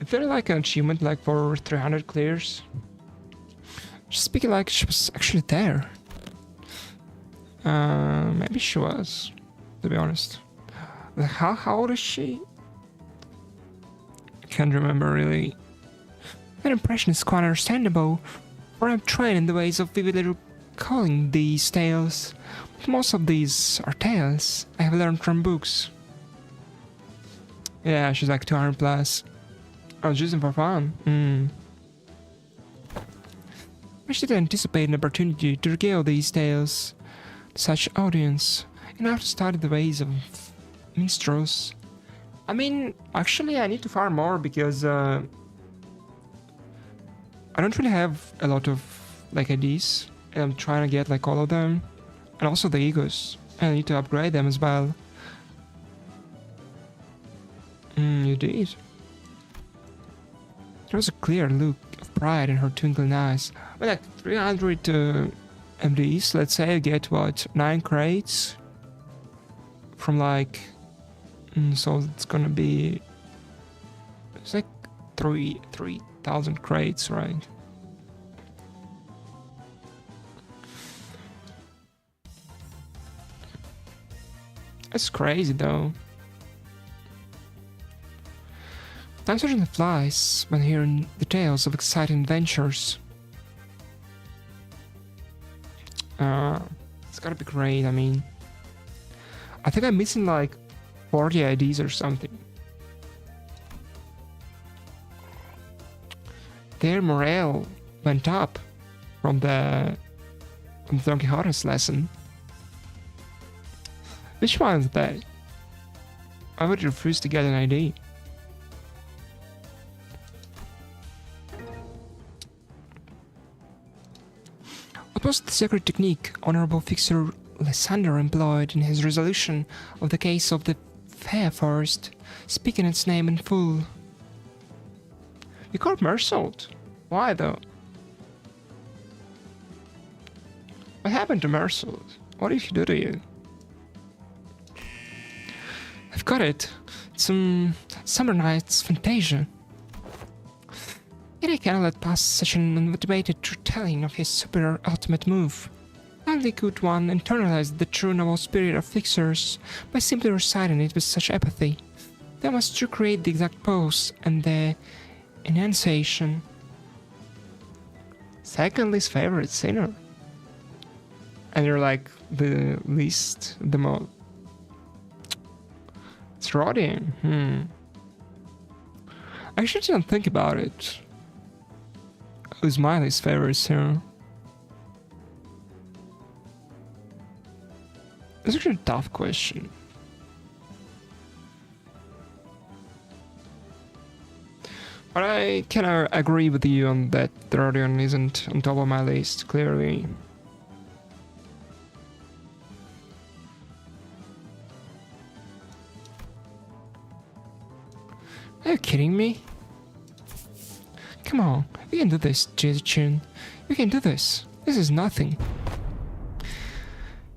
Is there like an achievement like for 300 clears? Just speaking like she was actually there. Maybe she was, to be honest. How old is she? I can't remember really. That impression is quite understandable, for I'm trained in the ways of vividly recalling these tales. But most of these are tales I have learned from books. Yeah, she's like 200 plus. I was using for fun. I should anticipate an opportunity to regale these tales to such audience, and I have to study the ways of minstrels. I mean, actually I need to farm more because I don't really have a lot of like IDs, and I'm trying to get like all of them, and also the egos, and I need to upgrade them as well. You did. There was a clear look of pride in her twinkling eyes. Well, like 300 MDs, let's say I get what, 9 crates from like, so it's gonna be, it's like 3,000 crates, right? That's crazy though. Time certainly flies when hearing the tales of exciting adventures. It's gotta be great, I mean. I think I'm missing like 40 IDs or something. Their morale went up from the Don Quixote's lesson. Which one is that? I would refuse to get an ID. was the secret technique Honorable Fixer Lysander employed in his resolution of the case of the Fair Forest, speaking its name in full. You got Mersault. Why though? What happened to Mersault? What did he do to you? I've got it. It's Summer Night's Fantasia. Yet I cannot let pass such an unmotivated retelling of his superior ultimate move. Hardly could one internalize the true noble spirit of Fixers by simply reciting it with such apathy. They must recreate the exact pose and the enunciation. Second least favorite sinner. And you're like the least, the most. It's Roddy. I actually didn't think about it. Who's my least favorite sinner? It's actually a tough question. But I kind of agree with you on that Rodion isn't on top of my list, clearly. Are you kidding me? Come on, you can do this, Jizchun. You can do this. This is nothing.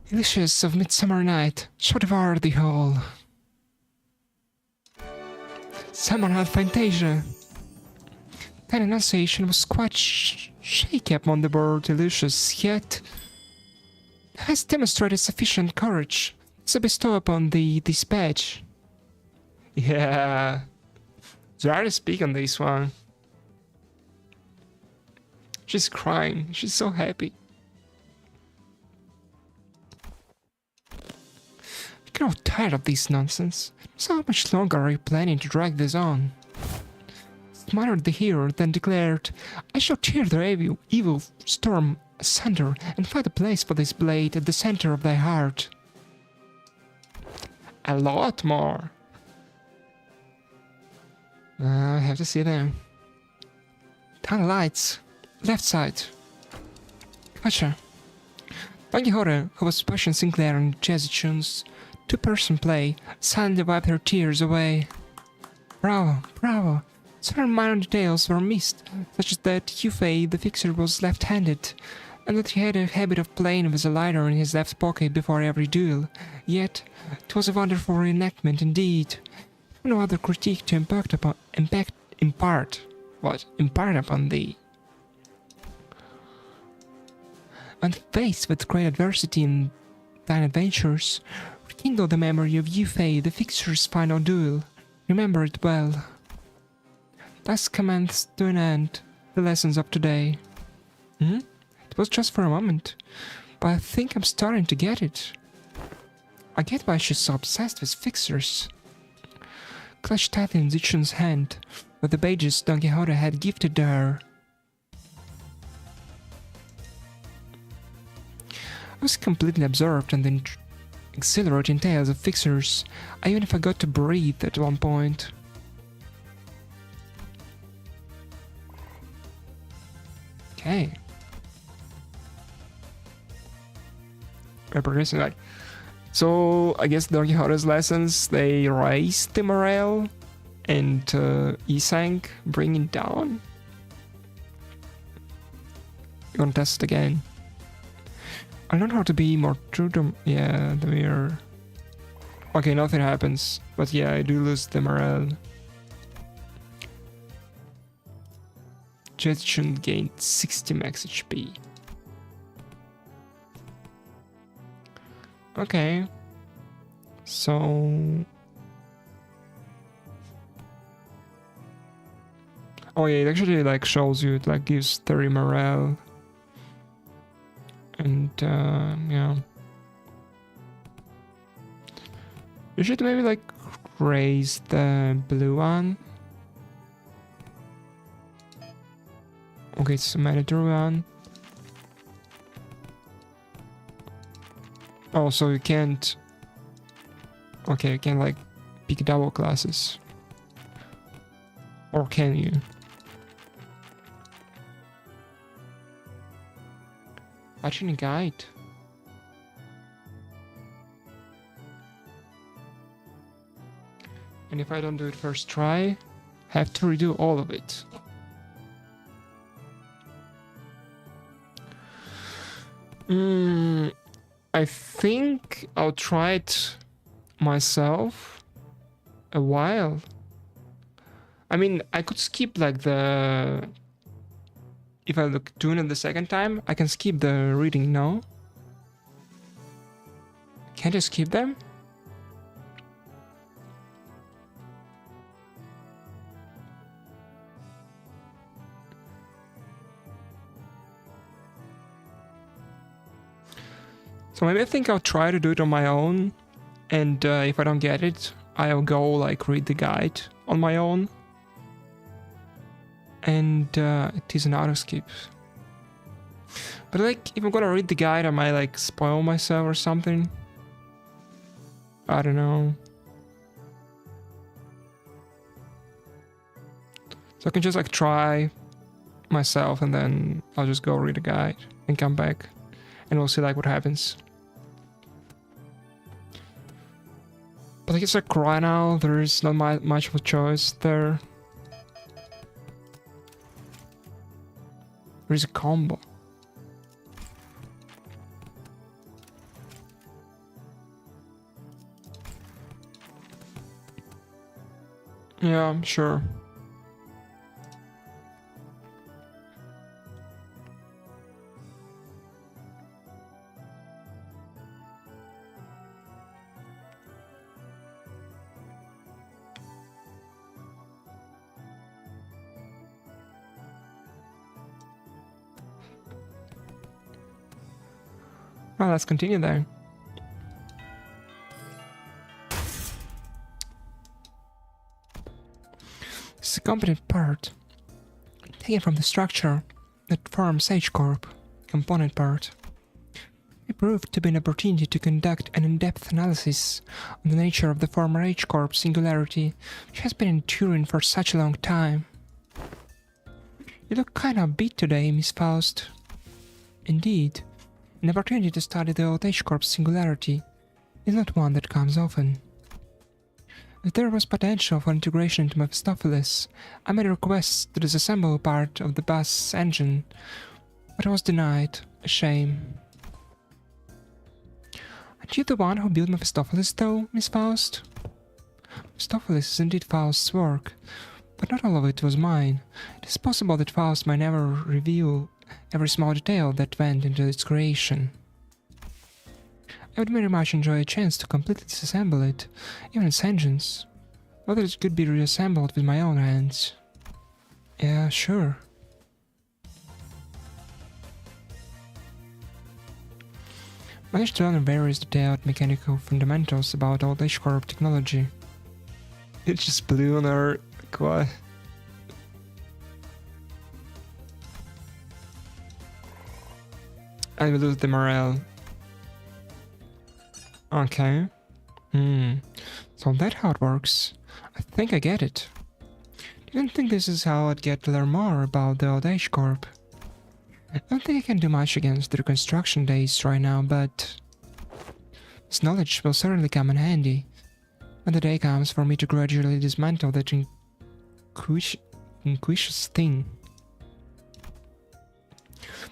Delicious of Midsummer Night, shall devour the whole. Summer Night Fantasia. That enunciation was quite shaky upon the word delicious, yet has demonstrated sufficient courage to bestow upon thee this badge. Yeah. Try to speak on this one. She's crying. She's so happy. I grow tired of this nonsense. So how much longer are you planning to drag this on? Smothered the hero, then declared, I shall tear their evil storm asunder and find a place for this blade at the center of thy heart. A lot more. I have to see them. Tunnel lights. Left side. Gotcha. Don Quixote, who was watching Sinclair and Jazzy Tunes' two-person play, silently wiped her tears away. Bravo, bravo. Certain minor details were missed, such as that Yufei the Fixer was left-handed, and that he had a habit of playing with a lighter in his left pocket before every duel. Yet, it was a wonderful reenactment indeed. No other critique to impart upon thee. When faced with great adversity in thine adventures, rekindle the memory of Yufei the Fixer's final duel. Remember it well. Thus commenced to an end the lessons of today. It was just for a moment, but I think I'm starting to get it. I get why she's so obsessed with Fixers. Clutched tightly in Zichun's hand, with the badges Don Quixote had gifted to her. I was completely absorbed in the exhilarating tales of Fixers. I even forgot to breathe at one point. Okay. We're progressing, like. So, I guess Don Quixote's lessons, they raised the morale, and Isang bring it down. You want to test it again? I learned how to be more true to... Yeah, the mirror. Okay, nothing happens, but yeah, I do lose the morale. Jetchun gained 60 max HP. Okay. So... Oh yeah, it actually like shows you, it like gives 30 morale. And yeah. You should maybe like raise the blue one. Okay, it's a mandatory one. Oh, so you can't... Okay, you can like pick double classes. Or can you? Watching a guide. And if I don't do it first try, have to redo all of it. I think I'll try it myself a while. I mean, I could skip like the... If I look doing it the second time, I can skip the reading, no? Can't I skip them? So maybe I think I'll try to do it on my own, and if I don't get it, I'll go like read the guide on my own. And it is an auto skip. But like, if I'm gonna read the guide, I might like spoil myself or something. I don't know. So I can just like try myself and then I'll just go read the guide and come back and we'll see like what happens. But I guess like right now there is not much of a choice there. There is a combo. Yeah, I'm sure. Well, let's continue there. This is a component part taken from the structure that forms H-Corp, component part. It proved to be an opportunity to conduct an in-depth analysis on the nature of the former H-Corp singularity, which has been enduring for such a long time. You look kinda beat today, Miss Faust. Indeed. An opportunity to study the old H-Corp singularity is not one that comes often. If there was potential for integration into Mephistopheles, I made requests to disassemble part of the bus engine, but I was denied. A shame. Aren't you the one who built Mephistopheles, though, Miss Faust? Mephistopheles is indeed Faust's work, but not all of it was mine. It is possible that Faust might never reveal every small detail that went into its creation. I would very much enjoy a chance to completely disassemble it, even its engines. Whether it could be reassembled with my own hands. Yeah, sure. Managed to learn various detailed mechanical fundamentals about old H-Corp technology. It just blew on her. What? I will lose the morale. Okay. So that's how it works. I think I get it. Didn't think this is how I'd get to learn more about the old H-Corp. I don't think I can do much against the reconstruction days right now, but this knowledge will certainly come in handy when the day comes for me to gradually dismantle that inquisitive thing.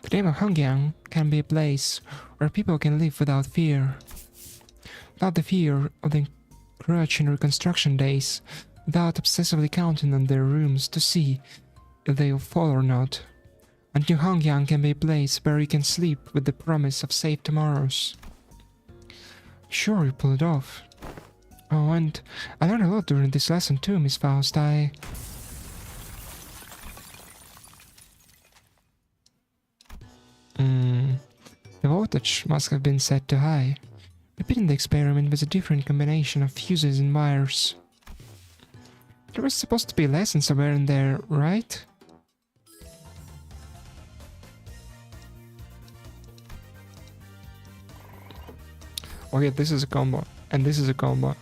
The name of Hongyang can be a place where people can live without fear. Without the fear of the encroaching reconstruction days, without obsessively counting on their rooms to see if they will fall or not. And New Hongyang can be a place where you can sleep with the promise of safe tomorrows. Sure, you pull it off. Oh, and I learned a lot during this lesson too, Miss Faust. The voltage must have been set too high. Repeating the experiment with a different combination of fuses and wires. There was supposed to be lessons somewhere in there, right? Okay, this is a combo, and this is a combo.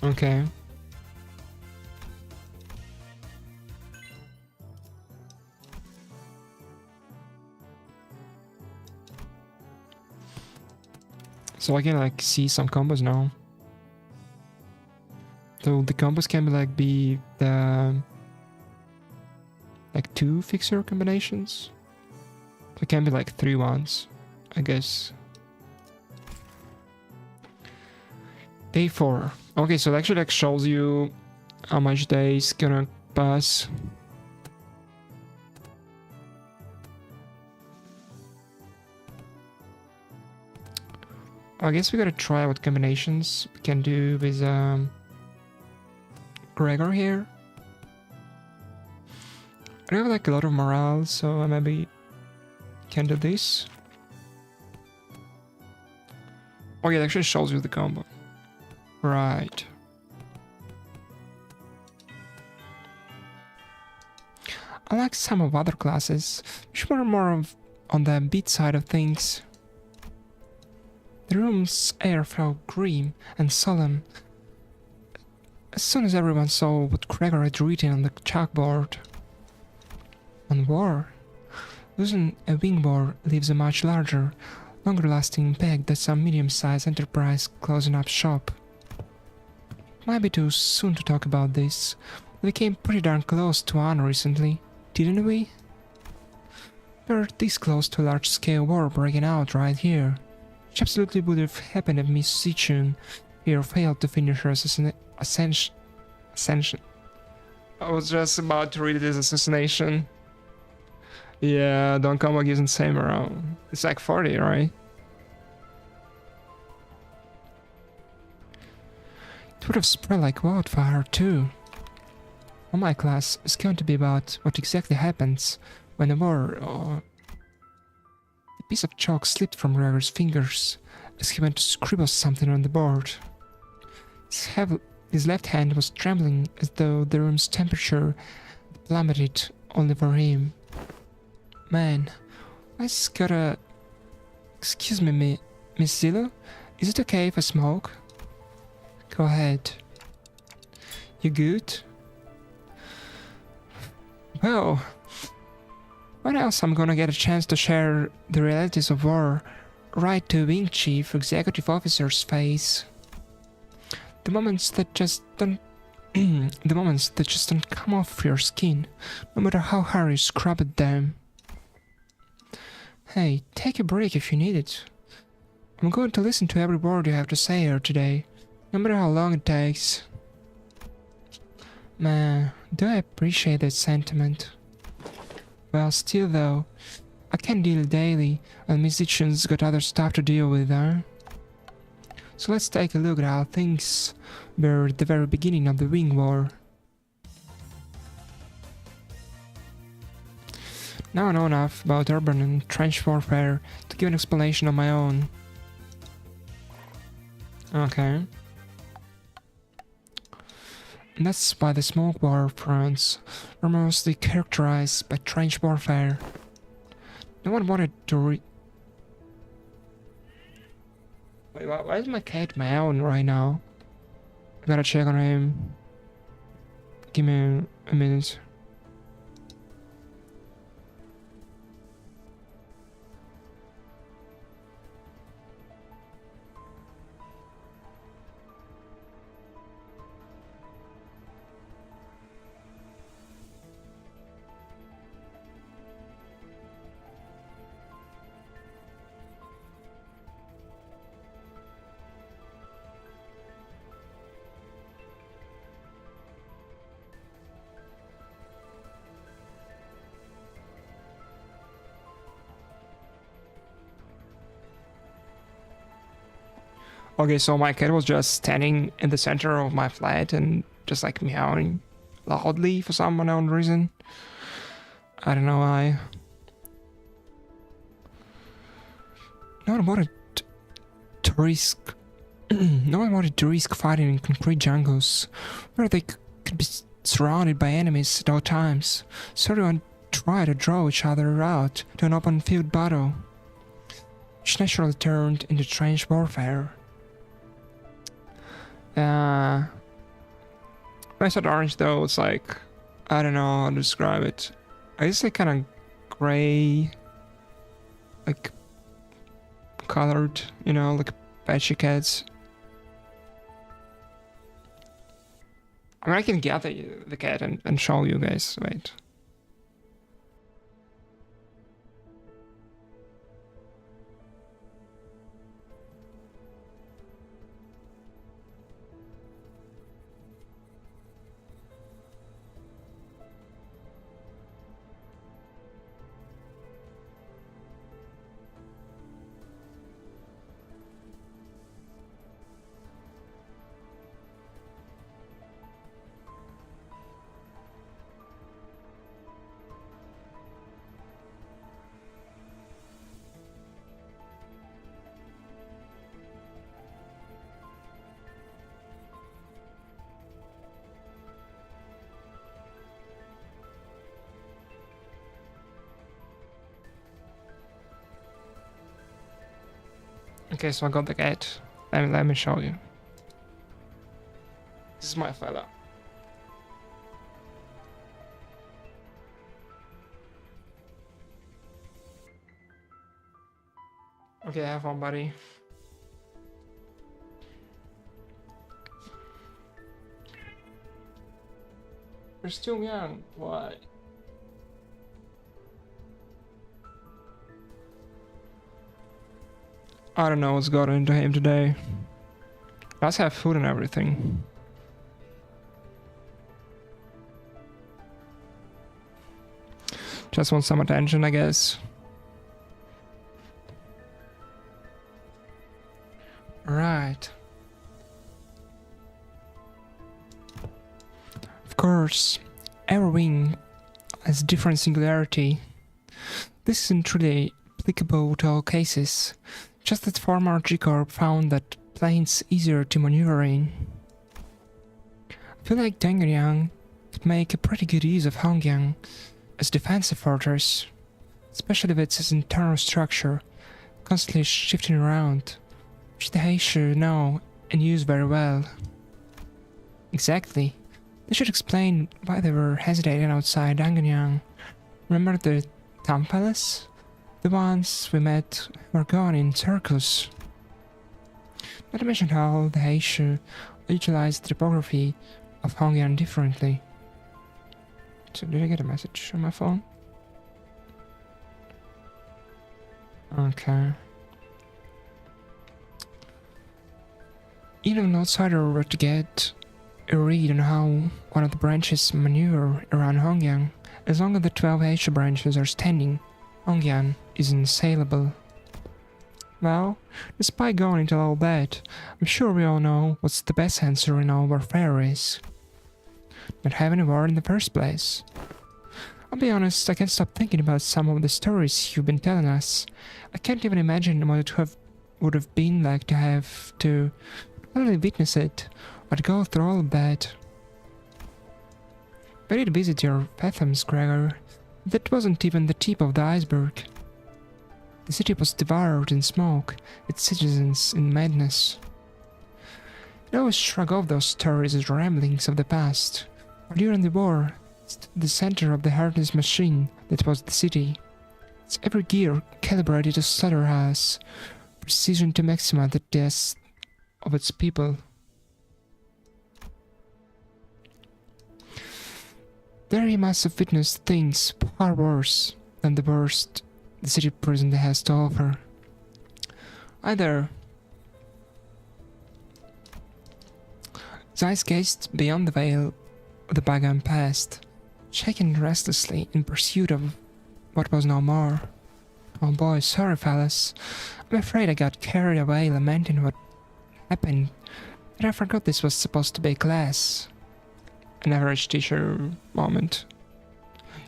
Okay. So I can like see some combos now. So the combos can be the like 2 fixer combinations. So it can be like 3 ones, I guess. Day 4. Okay, so it actually like shows you how much days gonna pass. I guess we gotta try what combinations we can do with Gregor here. I don't have like a lot of morale, so I maybe can do this. Oh yeah, it actually shows you the combo. Right. Unlike some of other classes, which were on the beat side of things, the room's air felt grim and solemn. As soon as everyone saw what Gregor had written on the chalkboard. On war, losing a wing war leaves a much larger, longer-lasting impact than some medium-sized enterprise closing up shop. Might be too soon to talk about this. We came pretty darn close to honor recently, didn't we? We were this close to a large-scale war breaking out right here, which absolutely would have happened if Miss Sichun here failed to finish her ascension. I was just about to read it as assassination. Yeah, don't come back using same around. It's like 40, right? It would have spread like wildfire too. On my class is going to be about what exactly happens when a war or a piece of chalk slipped from Gregor's fingers as he went to scribble something on the board. His left hand was trembling as though the room's temperature plummeted only for him. Man, I just gotta... Excuse me, Miss Zillow? Is it okay if I smoke? Go ahead. You good? Well, when else I'm gonna get a chance to share the realities of war right to Wing Chief Executive Officer's face? The moments that just don't come off your skin, no matter how hard you scrub at them. Hey, take a break if you need it. I'm going to listen to every word you have to say here today, no matter how long it takes. Man, do I appreciate that sentiment. Well, still though, I can't deal daily, and musicians got other stuff to deal with, huh? So let's take a look at how things were at the very beginning of the Wing War. Now I know enough about urban and trench warfare to give an explanation on my own. Okay. And that's why the smoke war fronts were mostly characterized by trench warfare. No one wanted to Wait, why is my cat meowing right now? I gotta check on him. Give me a minute. Okay, so my cat was just standing in the center of my flat and just like meowing loudly for some unknown reason. I don't know why. No one wanted to risk fighting in concrete jungles where they could be surrounded by enemies at all times. So everyone tried to draw each other out to an open field battle, which naturally turned into trench warfare. When I said orange though, it's like, I don't know how to describe it. I guess like kind of gray, like colored, you know, like patchy cats. I mean, I can get the cat and show you guys. Wait. Okay, so I got the cat. Let me show you. This is my fella. Okay, have fun, buddy. You're still young. Why? I don't know what's got into him today. Let's have food and everything. Just want some attention, I guess. Right. Of course, every wing has different singularity. This isn't truly applicable to all cases. Just that former G-Corp found that planes easier to maneuver in. I feel like Dangyang could make a pretty good use of Hongyang as defensive fortress, especially with its internal structure constantly shifting around, which the Heishu know and use very well. Exactly. They should explain why they were hesitating outside Dangyang. Remember the Town Palace? The ones we met were gone in circles. Not to mention how the Heishu utilized the topography of Hongyang differently. So did I get a message on my phone? Okay. Even an outsider were to get a read on how one of the branches maneuver around Hongyang, as long as the 12 Heishu branches are standing, Hongyang is unassailable. Well, despite going into all that, I'm sure we all know what's the best answer in all warfare is. Not have any war in the first place. I'll be honest, I can't stop thinking about some of the stories you've been telling us. I can't even imagine what it would have been like to have to not only witness it, but go through all of that. I did visit your Fathoms, Gregor. That wasn't even the tip of the iceberg. The city was devoured in smoke, its citizens in madness. I always shrug off those stories as ramblings of the past, but during the war, it's the center of the heartless machine that was the city. Its every gear calibrated to slaughterhouse, precision to maximize the deaths of its people. There he must have witnessed things far worse than the worst the city presently has to offer. Either his eyes gazed beyond the veil of the bygone past, shaking restlessly in pursuit of what was no more. Oh boy, sorry fellas. I'm afraid I got carried away lamenting what happened, but I forgot this was supposed to be a class. An average teacher moment.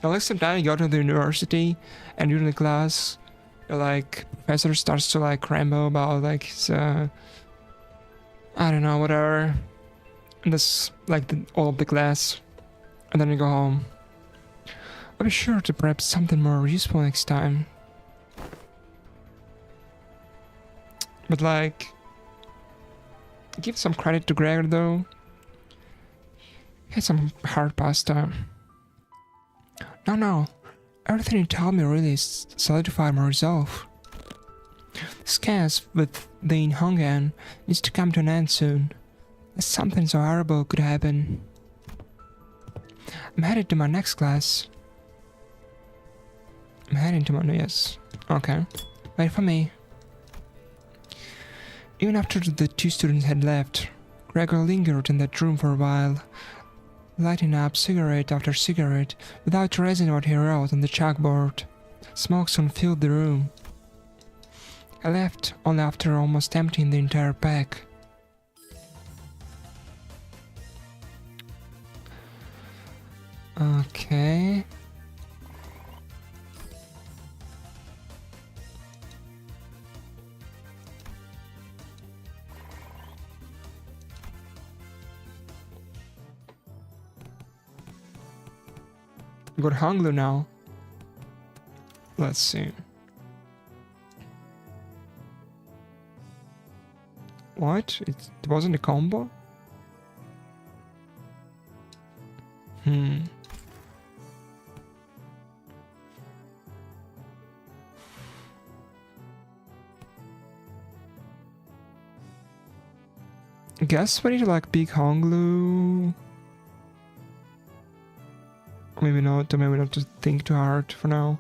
Like sometimes you go to the university and during the class, professor starts to ramble about I don't know, whatever. And that's all of the class. And then you go home. I'll be sure to prep something more useful next time. But give some credit to Gregor though. He had some hard pasta. No, everything you told me really solidified my resolve. This chaos with the Hongan needs to come to an end soon. Something so horrible could happen. I'm headed to my next class. Yes. Okay. Wait for me. Even after the two students had left, Gregor lingered in that room for a while, lighting up cigarette after cigarette without erasing what he wrote on the chalkboard. Smoke soon filled the room. I left only after almost emptying the entire pack. Okay. Got Hanglu now. Let's see. What? It wasn't a combo? I guess we need to like big Hanglu. Maybe not, or maybe not to think too hard for now.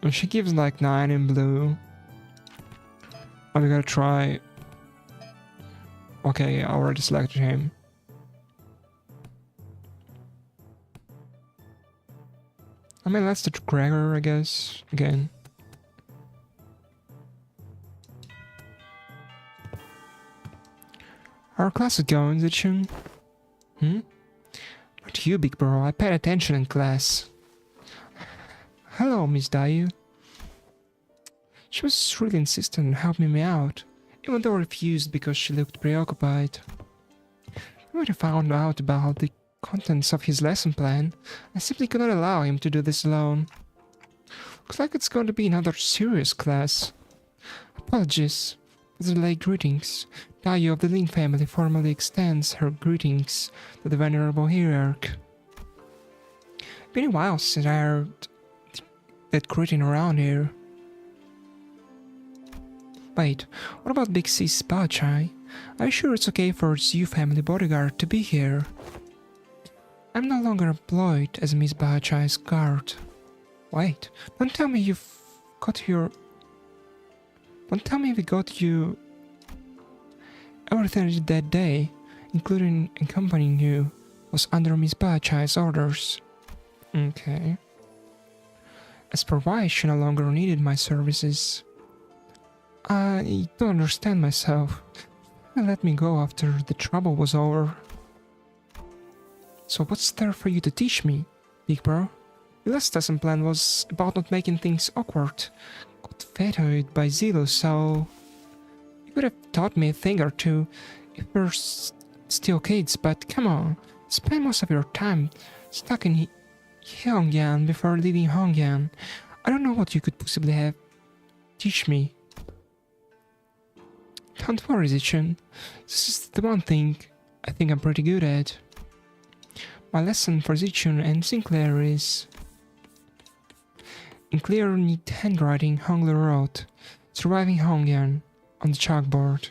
And she gives like 9 in blue. Oh, we gotta try. Okay, I already selected him. I mean, let's do Gregor, I guess, again. Our class is going, Zichun. Not you, big bro. I paid attention in class. Hello, Miss Dayu. She was really insistent on helping me out, even though I refused because she looked preoccupied. When I found out about the contents of his lesson plan, I simply could not allow him to do this alone. Looks like it's going to be another serious class. Apologies for the late greetings. Dayu of the Lin family formally extends her greetings to the venerable hierarch. Been a while since I heard that greeting around here. Wait, what about Big C's Bachai? Are you sure it's okay for Zhu family bodyguard to be here? I'm no longer employed as Miss Bachai's guard. Wait, don't tell me you've got your... Don't tell me we got you... Everything I did that day, including accompanying you, was under Miss Bachai's orders. Okay. As for why she no longer needed my services... I don't understand myself. She let me go after the trouble was over. So what's there for you to teach me, big bro? The last lesson plan was about not making things awkward. Got vetoed by Zilo, so... You could have taught me a thing or two if we're still kids, but come on. Spend most of your time stuck in Pyongyang before leaving Hongyan. I don't know what you could possibly have teach me. Don't worry, Zichun. This is the one thing I think I'm pretty good at. My lesson for Zichun and Sinclair is... In clear, neat handwriting, Honglu wrote, "Surviving Hongyan," on the chalkboard.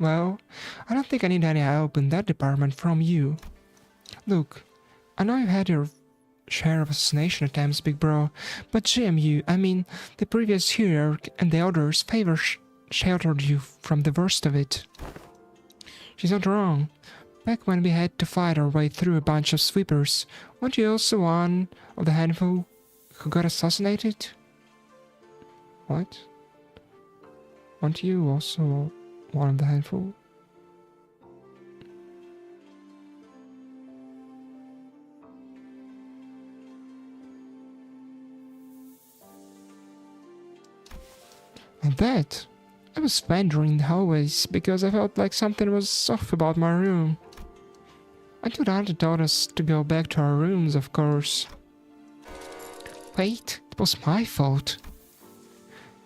Well, I don't think I need any help in that department from you. Look, I know you've had your share of assassination attempts, big bro, but GMU, I mean, the previous hierarch and the others sheltered you from the worst of it. She's not wrong. Back when we had to fight our way through a bunch of sweepers, weren't you also one of the handful who got assassinated? What? Aren't you also one of the handful? And that, I was wandering the hallways because I felt like something was off about my room. I thought Auntie told us to go back to our rooms, of course. Wait, it was my fault.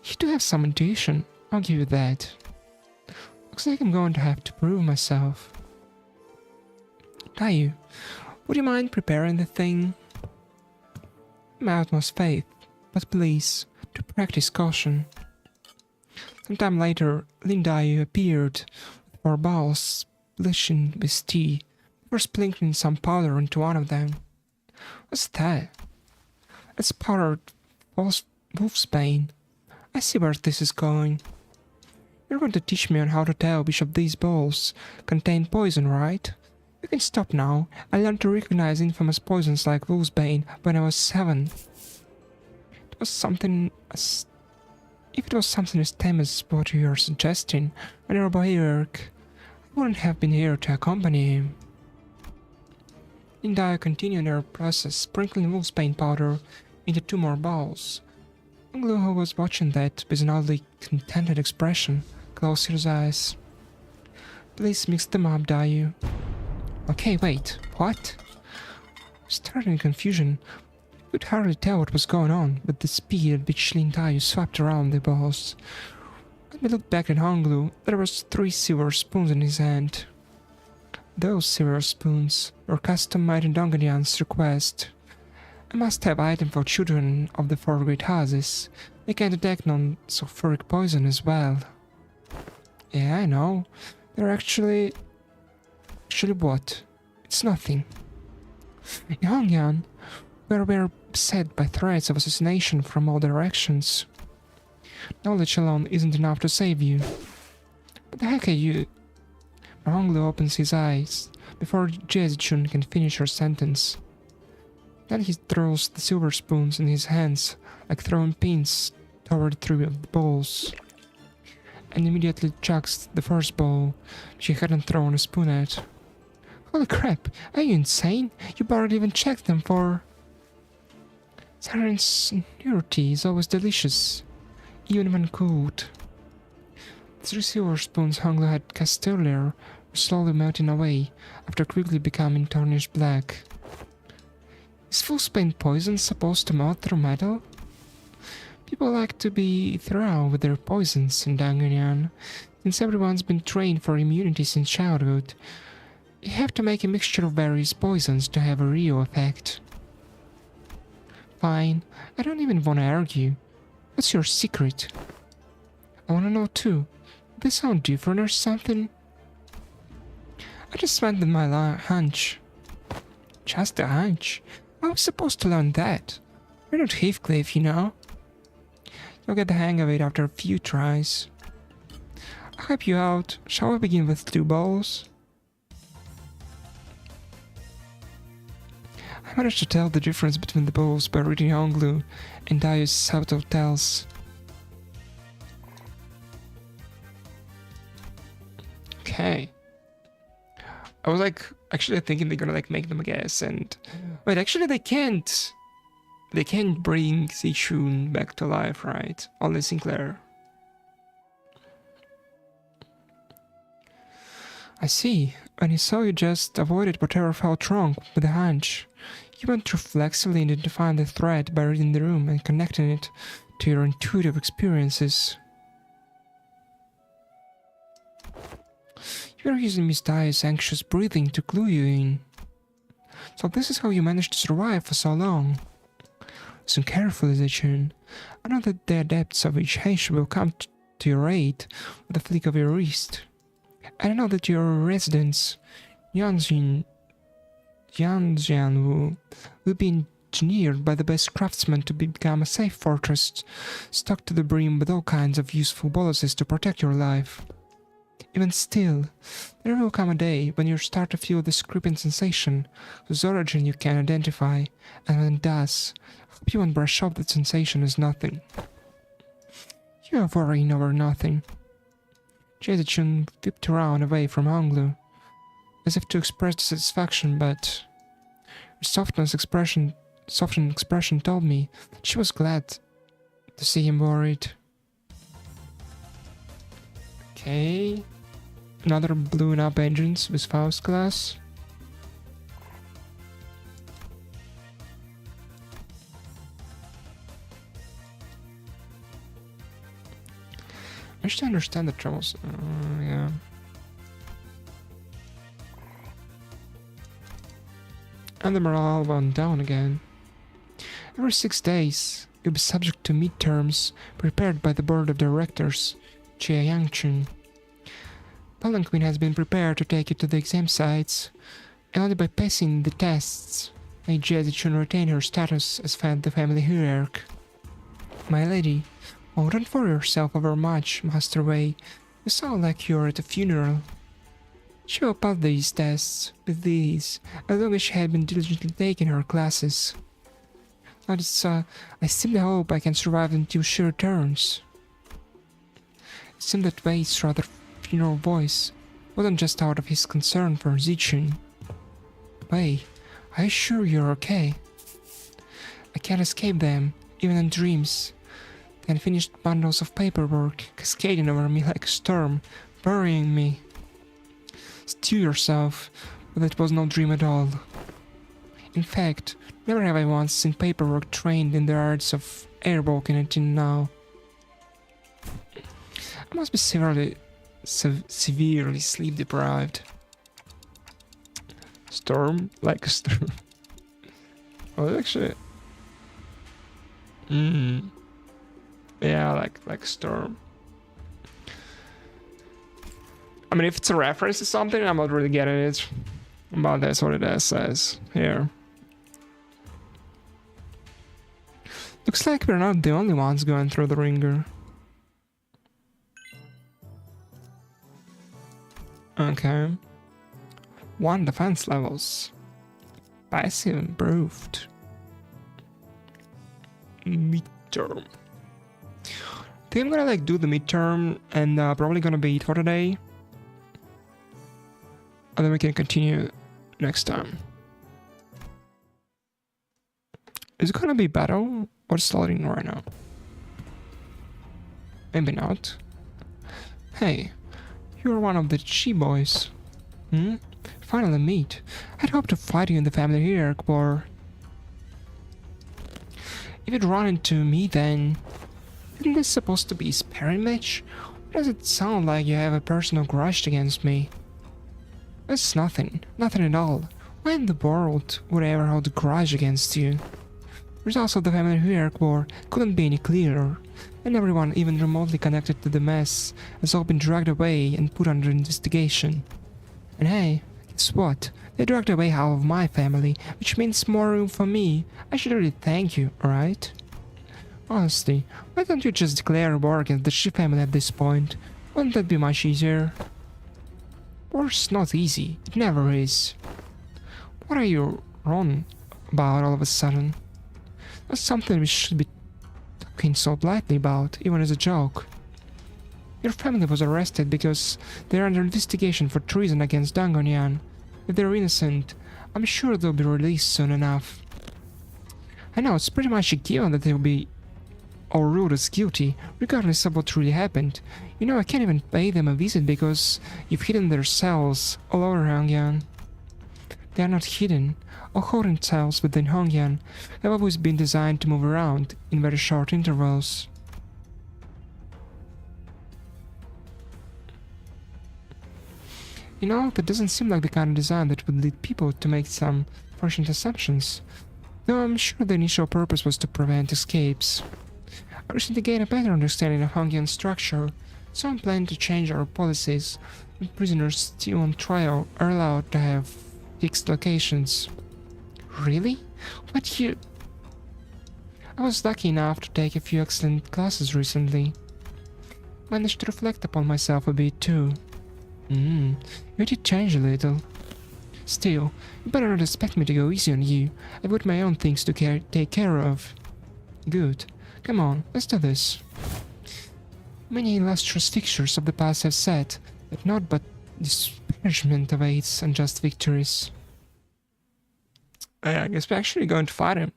You do have some intuition, I'll give you that. Looks like I'm going to have to prove myself. Dayu, would you mind preparing the thing? My utmost faith, but please, to practice caution. Sometime later, Dayu appeared with 4 balls splashing with tea, before sprinkling some powder into one of them. What's that? It's powdered wolfsbane. I see where this is going. You're going to teach me on how to tell which of these balls contain poison, right? You can stop now. I learned to recognize infamous poisons like wolfsbane when I was 7. If it was something as tame as what you are suggesting, my dear boy Eric, I wouldn't have been here to accompany him. Dayu continued her process, sprinkling wolfsbane powder into 2 more balls. Anglo, who was watching that with an oddly contented expression, closed his eyes. Please mix them up, Dayu. Okay, wait, what? Starting in confusion, I could hardly tell what was going on with the speed at which Dayu swept around the balls. When we looked back at Honglu, there was 3 silver spoons in his hand. Those silver spoons were custom-made in Dongonian's request. A must-have item for children of the 4 great houses. They can detect non-sulfuric poison as well. Yeah, I know. They're actually what? It's nothing. In Hongyan, where we're beset by threats of assassination from all directions, knowledge alone isn't enough to save you. What the heck are you? Honglu opens his eyes before Jezchun can finish her sentence. Then he throws the silver spoons in his hands, like throwing pins toward 3 of the balls, and immediately chucks the first ball she hadn't thrown a spoon at. Holy crap, are you insane? You barely even checked them for... Saren's tea is always delicious, even when cooled. The 3 silver spoons Honglu had cast earlier were slowly melting away after quickly becoming tarnished black. Is wolfsbane poison supposed to melt through metal? People like to be thorough with their poisons in Dangunian, since everyone's been trained for immunity since childhood. You have to make a mixture of various poisons to have a real effect. Fine, I don't even want to argue. What's your secret? I want to know too. Do they sound different or something? I just went with my hunch. Just a hunch? How are we supposed to learn that? We're not Heathcliff, you know. You'll get the hang of it after a few tries. I'll help you out. Shall we begin with 2 balls? I managed to tell the difference between the balls by reading Honglu and Dayu's subtle tells. Okay. I was actually thinking they're gonna make them a guess, and wait, actually they can't. They can't bring Zichun back to life, right? Only Sinclair. I see. When you saw, you just avoided whatever felt wrong with the hunch. You went through flexibly identifying the threat by reading the room and connecting it to your intuitive experiences. You are using Miss Dai's anxious breathing to clue you in. So this is how you managed to survive for so long. Listen carefully, Zichun. I know that the adepts of each Heishu will come to your aid with a flick of your wrist. And I know that your residents, Yanjian, will be engineered by the best craftsmen to become a safe fortress, stocked to the brim with all kinds of useful boluses to protect your life. Even still, there will come a day when you start to feel this creeping sensation, whose origin you can identify, and when it does, I hope you won't brush off that sensation as nothing. You are worrying over nothing. Jezchun whipped around away from Honglu, as if to express dissatisfaction, but her softened expression told me that she was glad to see him worried. Okay. Another blown up engines with Faust class. I should understand the troubles. Yeah. And the morale went down again. Every 6 days, you'll be subject to midterms prepared by the board of directors, Chia Yangchun. Palanquin has been prepared to take you to the exam sites, and only by passing the tests, Jia Zichun retain her status as the family hierarch. My lady, oh, don't worry yourself over much, Master Wei. You sound like you're at a funeral. She will pass these tests with ease, as long as she had been diligently taking her classes. I simply hope I can survive until she returns. It seemed that Wei's rather funeral voice wasn't just out of his concern for Zichun. Wei, are you sure you're okay? I can't escape them, even in dreams. The unfinished bundles of paperwork cascading over me like a storm, burying me. Steel yourself, but it was no dream at all. In fact, never have I once seen paperwork trained in the arts of airwalking until now. I must be severely sleep deprived. Storm? Like a storm. Oh, actually... Yeah, like a storm. I mean, if it's a reference to something, I'm not really getting it. But that's what it says here. Looks like we're not the only ones going through the ringer. Okay. 1 defense levels. Passive improved. Midterm. I think I'm gonna do the midterm and probably gonna be it for today. And then we can continue next time. Is it gonna be battle or starting right now? Maybe not. Hey, you're one of the Chi boys. Finally meet. I'd hoped to fight you in the family hierarch war. If you'd run into me then... Isn't this supposed to be a sparring match? Or does it sound like you have a personal grudge against me? It's nothing. Nothing at all. Why in the world would I ever hold a grudge against you? The results of the family hierarch war couldn't be any clearer, and everyone even remotely connected to the mess has all been dragged away and put under investigation. And hey, guess what? They dragged away half of my family, which means more room for me. I should really thank you, right? Honestly, why don't you just declare war against the Shi family at this point? Wouldn't that be much easier? War's not easy. It never is. What are you wrong about all of a sudden? That's something we should be talking so lightly about, even as a joke. Your family was arrested because they're under investigation for treason against Dangonian. If they're innocent, I'm sure they'll be released soon enough. I know, it's pretty much a given that they'll be all ruled as guilty, regardless of what really happened. You know, I can't even pay them a visit because you've hidden their cells all over Hongyan. They are not hidden. All holding cells within Hongyan have always been designed to move around in very short intervals. You know, that doesn't seem like the kind of design that would lead people to make some prescient assumptions, though I'm sure the initial purpose was to prevent escapes. I recently gained a better understanding of Hongyan's structure, so I'm planning to change our policies, and prisoners still on trial are allowed to have fixed locations. Really? But you... I was lucky enough to take a few excellent classes recently. Managed to reflect upon myself a bit too. You did change a little. Still, you better not expect me to go easy on you. I've got my own things to take care of. Good. Come on, let's do this. Many illustrious fixtures of the past have said that naught but disparagement awaits unjust victories. I guess we're actually going to fight him.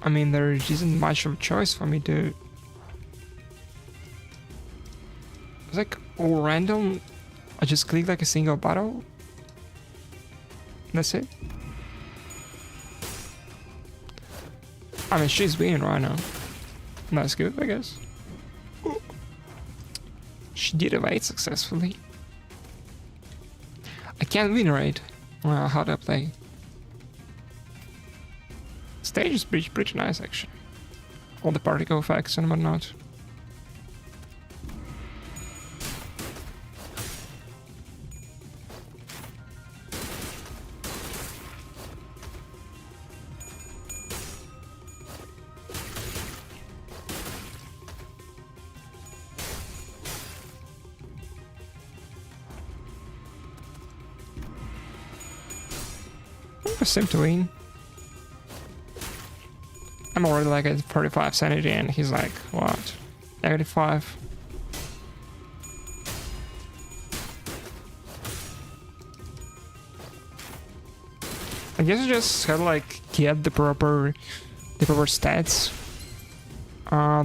I mean, there isn't much of a choice for me to... It's like all random. I just click like a single battle. That's it. I mean, she's winning right now. That's good, I guess. She did evade successfully. I can't win right. Well, how do I play? Stage is pretty nice, actually. All the particle effects and whatnot. I seem to win. I'm already like at 45 sanity and he's like, what? -5. I guess I just had like get the proper stats.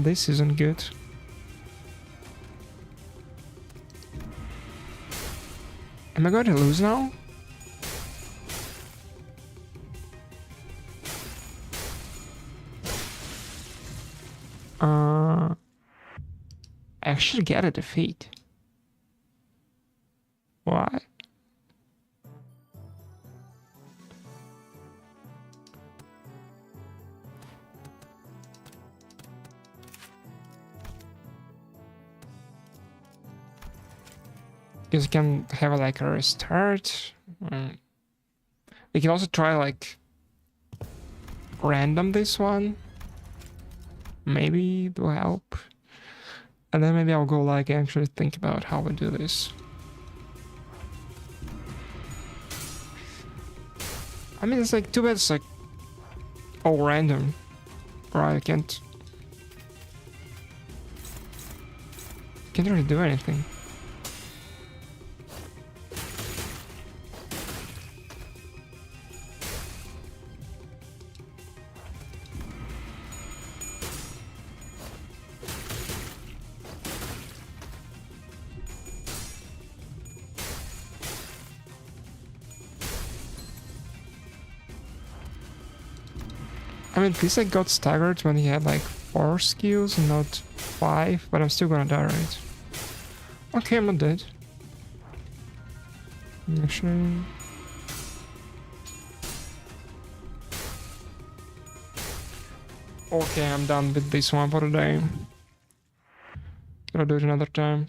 This isn't good. Am I going to lose now? I actually get a defeat. Why? Because you can have like a restart. You can also try like random this one. Maybe it will help. And then maybe I'll go like actually think about how we do this. I mean, it's like too bad it's like all random. Right, I can't really do anything. I mean, at least I got staggered when he had like 4 skills and not 5, but I'm still gonna die, right? Okay, I'm not dead. Actually... Okay, I'm done with this one for today. Gonna do it another time.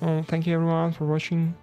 Well, thank you everyone for watching.